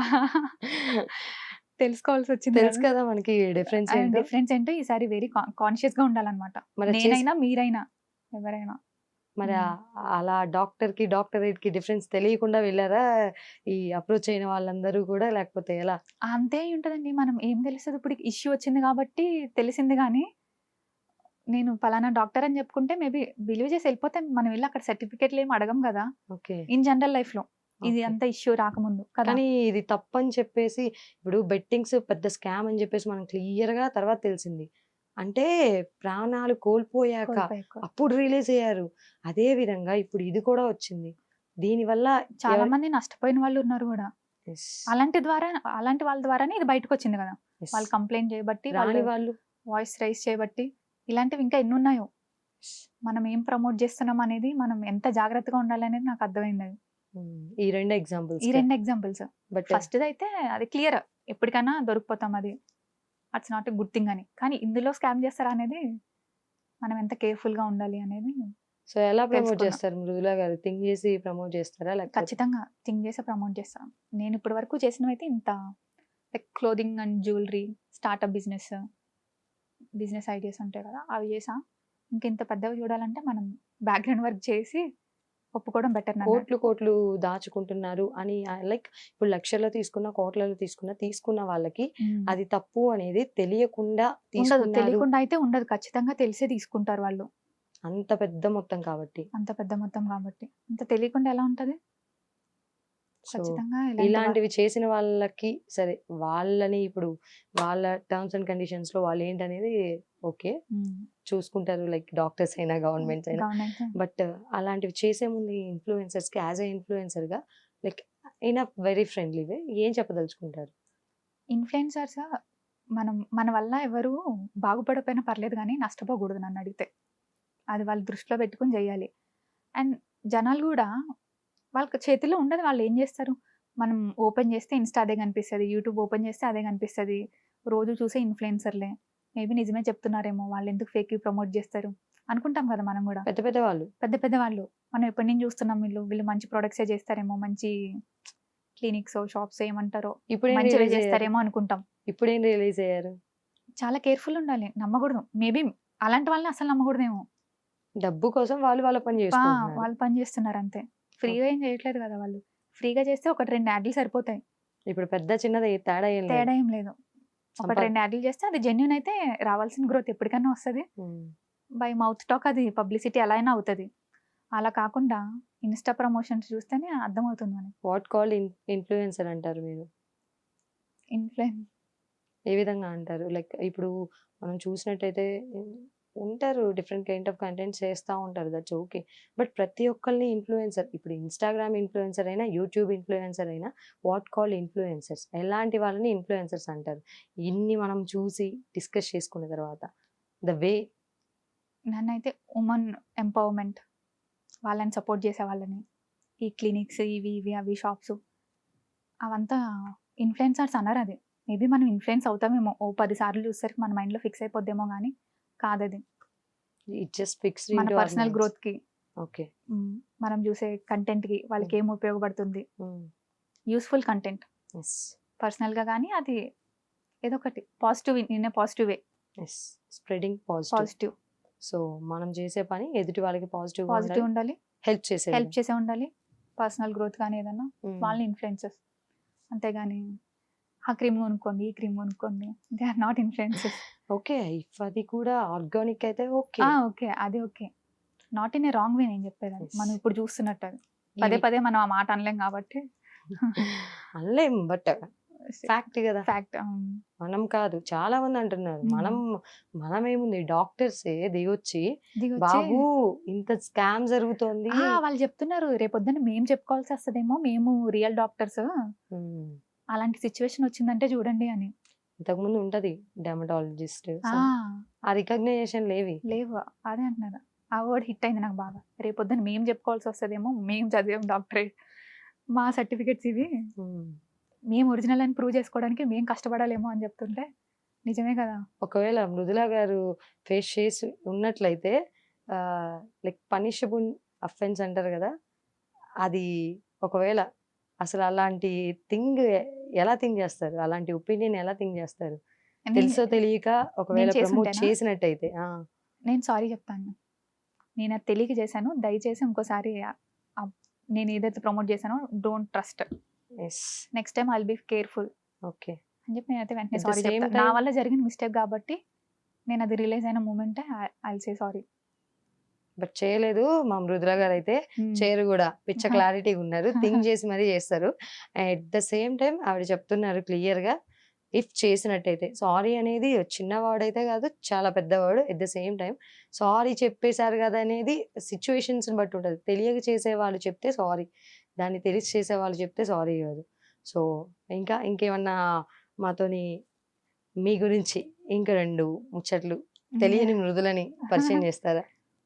తెలుసుకోవాల్సి వచ్చింది. తెలుసు కదా మనకి డిఫరెన్స్ ఏంటో. ఈసారి వెరీ కాన్షియస్ గా ఉండాలన్నమాట, నేనైనా మీరైనా ఎవరైనా. మరి అలా డాక్టరేట్ కి డిఫరెన్స్ తెలియకుండా వెళ్ళారా ఈ అప్రోచ్ అయిన వాళ్ళందరూ కూడా, లేకపోతే ఎలా? అంతే ఉంటదండి, మనం ఏం తెలుస్తుంది. ఇప్పుడు ఇష్యూ వచ్చింది కాబట్టి తెలిసింది, కానీ నేను పలానా డాక్టర్ అని చెప్పుకుంటే మేబీ బిలీవ్ చేసి వెళ్ళిపోతే మనం వెళ్ళి అక్కడ సర్టిఫికేట్లు ఏమి అడగం కదా ఇన్ జనరల్ లైఫ్ లో. ఇది అంత ఇష్యూ రాకముందు. కానీ ఇది తప్పని చెప్పేసి ఇప్పుడు బెట్టింగ్స్ పెద్ద స్కామ్ అని చెప్పేసి మనం క్లియర్ గా తర్వాత తెలిసింది. అంటే ప్రాణాలు కోల్పోయాక అప్పుడు రిలీజ్ అయ్యారు. అదే విధంగా ఇప్పుడు ఇది కూడా వచ్చింది. దీని వల్ల చాలా మంది నష్టపోయిన వాళ్ళు ఉన్నారు కూడా. అలాంటి వాళ్ళ ద్వారానే ఇది బయటకు వచ్చింది కదా. వాళ్ళు కంప్లైంట్ చేయబట్టి, వాళ్ళు వాయిస్ రైజ్ చేయబట్టి, ఇలాంటివి ఇంకా ఎన్ని ఉన్నాయో. మనం ఏం ప్రమోట్ చేస్తున్నాం అనేది, మనం ఎంత జాగ్రత్తగా ఉండాలి అనేది నాకు అర్థమైంది. ఈ రెండు ఎగ్జాంపుల్స్ ఫస్ట్ అయితే అది క్లియర్, ఎప్పటికైనా దొరికిపోతాం, అది అట్స్ నాట్ ఎ గుడ్ థింగ్ అని. కానీ ఇందులో స్కామ్ చేస్తారా అనేది మనం ఎంత కేర్ఫుల్ గా ఉండాలి అనేది. సో ఎలా ప్రమోట్ చేస్తారు మృదులా గారు? థింక్ చేసి ప్రమోట్ చేస్తారా? ఖచ్చితంగా థింక్ చేసి ప్రమోట్ చేస్తాను. నేను ఇప్పటి వరకు చేసినవి అయితే ఇంత, like clothing and jewellery, startup business ideas ఉంటాయి కదా, అవి చేసా. ఇంకెంత పెద్దవి చూడాలంటే మనం బ్యాక్గ్రౌండ్ వర్క్ చేసి ఒప్పుకోవడం బెటర్. కోట్లు కోట్లు దాచుకుంటున్నారు అని లైక్ ఇప్పుడు లక్షల్లో తీసుకున్న కోట్లలో తీసుకున్న వాళ్ళకి అది తప్పు అనేది తెలియకుండా ఉండదు, తీసుకున్నారు. తెలియకుండా అయితే ఉండదు, ఖచ్చితంగా తెలిసే తీసుకుంటారు వాళ్ళు. అంత పెద్ద మొత్తం కాబట్టి. అంత పెద్ద మొత్తం కాబట్టి అంత తెలియకుండా ఎలా ఉంటది? సో ఖచ్చితంగా ఇలాంటివి చేసిన వాళ్ళకి సరే, వాళ్ళని ఇప్పుడు వాళ్ళ టర్మ్స్ అండ్ కండిషన్స్ లో వాళ్ళు ఏంటనేది ఓకే చూసుకుంటారు, లైక్ డాక్టర్స్ అయినా గవర్నమెంట్స్ అయినా. బట్ అలాంటివి చేసే ముందు ఇన్ఫ్లుయెన్సర్స్ కి యాజ్ ఎ ఇన్ఫ్లుయెన్సర్ గా like in a very friendly way ఏం చెప్పదలుచుకుంటారు? ఇన్ఫ్లుయెన్సర్స్ మన వల్ల ఎవరు బాగుపడకపోయినా పర్లేదు కానీ నష్టపోకూడదు నన్ను అడిగితే. అది వాళ్ళు దృష్టిలో పెట్టుకుని చేయాలి. అండ్ జనాలు కూడా వాళ్ళకి చేతిలో ఉండదు, వాళ్ళు ఏం చేస్తారు, మనం ఓపెన్ చేస్తే ఇన్స్టా అదే కనిపిస్తుంది, యూట్యూబ్ ఓపెన్ చేస్తే అదే కనిపిస్తుంది, రోజు చూసే ఇన్ఫ్లుయెన్సర్లే, మేబీ నిజమే చెప్తున్నారేమో, వాళ్ళు ఎందుకు ఫేక్ ప్రమోట్ చేస్తారు అనుకుంటాం కదా మనం కూడా. పెద్ద పెద్ద వాళ్ళు మనం ఎప్పటి నుంచి చూస్తున్నాం, వీళ్ళు మంచి ప్రొడక్ట్సే చేస్తారేమో, మంచి క్లినిక్స్ షాప్స్ ఏమంటారో ఇప్పుడు మంచిగా చేస్తారేమో అనుకుంటాం. ఇప్పుడు ఏం రియలైజ్ అయ్యారు? చాలా కేర్ఫుల్ ఉండాలి, నమ్మకూడదు. మేబీ అలాంటి వాళ్ళని అసలు నమ్మకూడదేమో. డబ్బు కోసం వాళ్ళ పని చేసుకుంటున్నారు. వాళ్ళు పని చేస్తున్నారు అంతే, ఫ్రీగా ఏం చేయట్లేదు కదా వాళ్ళు. ఫ్రీగా చేస్తే 1-2 యాడ్లు సరిపోతాయి, ఇప్పుడు పెద్ద చిన్నది తేడా ఏం లేదు. తేడా ఏం లేదు. 1-2 యాడ్లు చేస్తే అది జెన్యున్ అయితే రావాల్సిన గ్రోత్ ఎప్పటికైనా వస్తుంది. బై మౌత్ టాక్ అది పబ్లిసిటీ ఎలా అయినా అవుతుంది. అలా కాకుండా ఇన్స్టా ప్రమోషన్స్ చూస్తేనే అర్థమవుతుంది మనకి. వాట్ కాల్డ్ ఇన్ఫ్లుయెన్సర్ అంటారు మీరు? ఇన్ఫ్లుయెన్స్ ఏ విధంగా అంటారు? లైక్ ఇప్పుడు మనం చూసినట్టయితే ఉంటారు, డిఫరెంట్ కైండ్ ఆఫ్ కంటెంట్ చేస్తూ ఉంటారు, దట్స్ ఓకే. బట్ ప్రతి ఒక్కరిని ఇన్ఫ్లుయెన్సర్, ఇప్పుడు ఇన్స్టాగ్రామ్ ఇన్ఫ్లుయెన్సర్ అయినా యూట్యూబ్ ఇన్ఫ్లుయెన్సర్ అయినా వాట్ కాల్ ఇన్ఫ్లుయెన్సర్స్, ఎలాంటి వాళ్ళని ఇన్ఫ్లుయెన్సర్స్ అంటారు? ఇన్ని మనం చూసి డిస్కస్ చేసుకున్న తర్వాత ద వే నన్నైతే ఉమెన్ ఎంపవర్మెంట్, వాళ్ళని సపోర్ట్ చేసే వాళ్ళని, ఈ క్లినిక్స్ ఇవి అవి షాప్స్ అవంతా ఇన్ఫ్లుయెన్సర్స్ అన్నారు. అది మేబీ మనం ఇన్ఫ్లుయెన్స్ అవుతామేమో, 10 సార్లు చూసేసరికి మన మైండ్లో ఫిక్స్ అయిపోద్దేమో కానీ కాదది. ఇట్ జస్ట్ ఫిక్స్ మన పర్సనల్ గ్రోత్ కి, ఓకే, మనం చూసే కంటెంట్ కి వాళ్ళకి ఏం ఉపయోగపడుతుంది, యూస్ఫుల్ కంటెంట్ పర్సనల్ గా కానీ అది ఏదో ఒకటి positive in a positive way, spreading positive. So మనం చేసే పని ఎదుటి వాళ్ళకి పాజిటివ్ ఉండాలి, హెల్ప్ చేసే ఉండాలి, పర్సనల్ గ్రోత్ కానీ ఏదన్నా వాళ్ళని ఇన్ఫ్లుయెన్సెస్. అంతేగాని ఆ క్రీమ్ కొనుక్కోండి, ఈ క్రీమ్ కొనుక్కోండి, they are not influences. Okay, if అది కూడా ఆర్గానిక్ అయితే ఓకే, ఓకే అది okay, not in a wrong way నేను చెప్పేది. మనం ఇప్పుడు చూస్తున్నట్టు అది పదే మనం ఆ మాట అనలేం కాబట్టి. అనలేం, బట్ ఫ్యాక్ట్ కదా, ఫ్యాక్ట్. మనం కాదు, చాలా మంది అంటున్నారు. మనం ఏముంది, డాక్టర్స్ దిగొచ్చి బాబు ఇంత స్కామ్ జరుగుతోంది వాళ్ళు చెప్తున్నారు, రేపొద్దున మేము చెప్పుకోవాల్సి వస్తుందేమో, మేము రియల్ డాక్టర్స్, అలాంటి సిచ్యువేషన్ వచ్చిందంటే చూడండి అని. ఇంతకుముందు ఉంటది డెర్మటాలజిస్ట్, ఆ రికగ్నైజేషన్ లేవు. అదే అంటున్నారు, ఆ వర్డ్ హిట్ అయింది నాకు బాగా. రేపొద్దున మేము చెప్పుకోవాల్సి వస్తుందేమో, మేము చదివాం డాక్టరేట్, మా సర్టిఫికెట్స్ ఇవి, మేము ఒరిజినల్ అని ప్రూవ్ చేసుకోవడానికి మేము కష్టపడాలేమో అని చెప్తుంటే నిజమే కదా. ఒకవేళ మృదుల గారు ఫేస్ చేసి ఉన్నట్లయితే లైక్ పనిషబుల్ అఫెన్స్ అంటారు కదా, అది ఒకవేళ అసలు అలాంటి థింగ్ ఎలా థింక్ చేస్తారు, అలాంటి ఒపీనియన్ ఎలా థింక్ చేస్తారు? తెలుసో తెలియక ఒకవేళ ప్రమోట్ చేసినట్టయితే నేను సారీ చెప్తాను, నేను అది తెలియక చేశాను, దయచేసి ఇంకోసారి నేను ఏదైతే ప్రమోట్ చేశానో don't trust, next time I'll be careful okay అని చెప్పి నేనైతే వెంటనే సారీ చెప్తాను. నా వల్ల జరిగిన మిస్టేక్ కాబట్టి నేను అది రియలైజ్ అయిన moment I'll say sorry. But చేయలేదు మా మృదుల గారు అయితే, చేయరు కూడా, పిచ్చ క్లారిటీ ఉన్నారు, థింక్ చేసి మరీ చేస్తారు. అట్ ద సేమ్ టైం ఆవిడ చెప్తున్నారు క్లియర్ గా, ఇఫ్ చేసినట్టయితే సారీ అనేది చిన్నవాడు అయితే కాదు, చాలా పెద్దవాడు. At the same time sorry చెప్పేశారు కదా అనేది సిచ్యువేషన్స్ బట్టి ఉంటుంది. తెలియక చేసే వాళ్ళు చెప్తే సారీ, దాన్ని తెలిసి చేసే వాళ్ళు చెప్తే సారీ కాదు. సో ఇంకేమన్నా మాతోని మీ గురించి ఇంకా 2 ముచ్చట్లు తెలియని మృదులని పరిచయం చేస్తారా?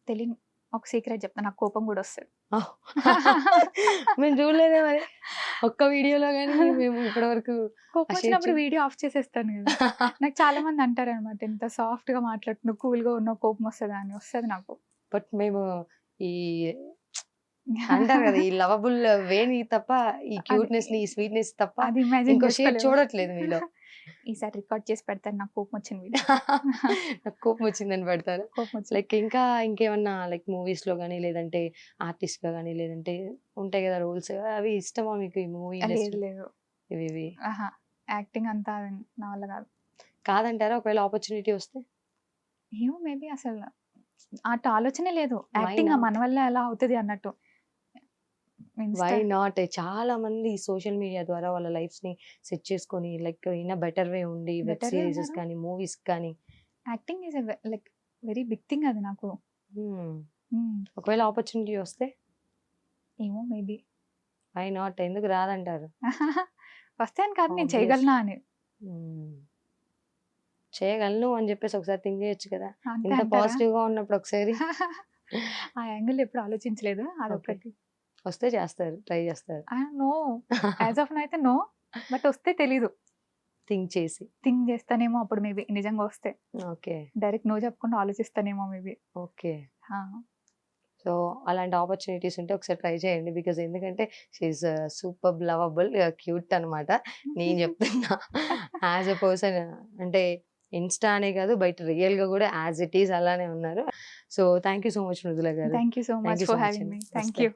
తెలియని ఒక సీక్రెట్ చెప్తా, నాకు కోపం కూడా వస్తుంది. మేము చూడలేదే మరి ఒక్క వీడియోలో, కానీ మేము ఇప్పటి వరకు కోపం వచ్చినప్పుడు వీడియో ఆఫ్ చేసేస్తాను కదా. నాకు చాలా మంది అంటారు అనమాట, ఇంత సాఫ్ట్ గా మాట్లాడుతున్నావు, కూల్ గా ఉన్నావు, కోపం వస్తుందా అని. వస్తుంది నాకు. బట్ మేము ఈ అంటారు కదా ఈ లవబుల్ వేని తప్ప ఈ క్యూట్నెస్ ని ఈ స్వీట్నెస్ తప్ప అది ఇమాజిన్ ఇంకో షేడ్ చూడట్లేదు మీలో. ఈసారి రికార్డ్ చేసి పెడతాను, నాకు కోపం వచ్చింది వీడియో. నాకు కోపం వచ్చిందని పెడతారు. కోపం వచ్చింది. లైక్ ఇంకా ఇంకేమన్నా లైక్ మూవీస్ లో కానీ లేదంటే ఆర్టిస్ట్ గా కానీ లేదంటే ఉంటాయి కదా రోల్స్, అవి ఇష్టమా మీకు ఈ మూవీ లేదు ఇండస్ట్రీ లేదు, ఇవి ఆహా, యాక్టింగ్ అంతా నా వల్ల కాదు. కాదంటారా ఒకవేళ ఆపర్చునిటీ వస్తే? ఏమో మేబీ అసలు అటు ఆలోచనే లేదు. Acting not? మన వల్ల ఎలా అవుతుంది అన్నట్టు. Why not? చాలా మంది సోషల్ మీడియా ద్వారా వాళ్ళ లైఫ్స్ ని సెట్ చేసుకొని లైక్ ఇన్ బెటర్ వే ఉండి వెబ్ Better way సిరీసెస్ ఉన్నారు. కానీ మూవీస్ కానీ. Acting is like very big thing అది నాకు. ఒకవేళ ఆపర్చునిటీ వస్తే ఏమో మేబీ వై నాట్? ఎందుకు రాదంటారు? వస్తే అని కాదు, నేను Obvious. చేయగలనా అని. Hmm. చేయగలను అని చెప్పేసి ఒకసారి థింక్ చేయొచ్చు కదా, అంతే ఇంత అంటారా? పాజిటివ్ గా ఉన్నప్పుడు ఒకసారి. ఆ యాంగిల్ ఎప్పుడు ఆలోచించలేదు, అదొకటి. వస్తే చేస్తారు, ట్రై చేస్తారు నో, యాజ్ ఆఫ్ నో అయితే నో, బట్ వస్తే తెలీదు. థింక్ చేసి. థింక్ చేస్తానేమో అప్పుడు మేబీ, నిజంగా వస్తే ఓకే డైరెక్ట్ నో చెప్పకుండా ఆలోచిస్తానేమో మేబీ. ఓకే. సో అలాంటి ఆపర్చునిటీస్ ఉంటే ఒకసారి ట్రై చేయండి, బికాజ్ ఎందుకంటే షీఈ్ సూపర్ లవబుల్ క్యూట్ అనమాట. నేను చెప్తున్నా యాజ్ ఎ పర్సన్, అంటే ఇన్స్టా అనే కాదు బయట రియల్ గా కూడా యాజ్ ఇట్ ఈస్ అలానే ఉన్నారు. So thank you so much Mridula గారు. Thank you so Thank much you so for much having అండి. మీ. థ్యాంక్ నమస్తే. యూ.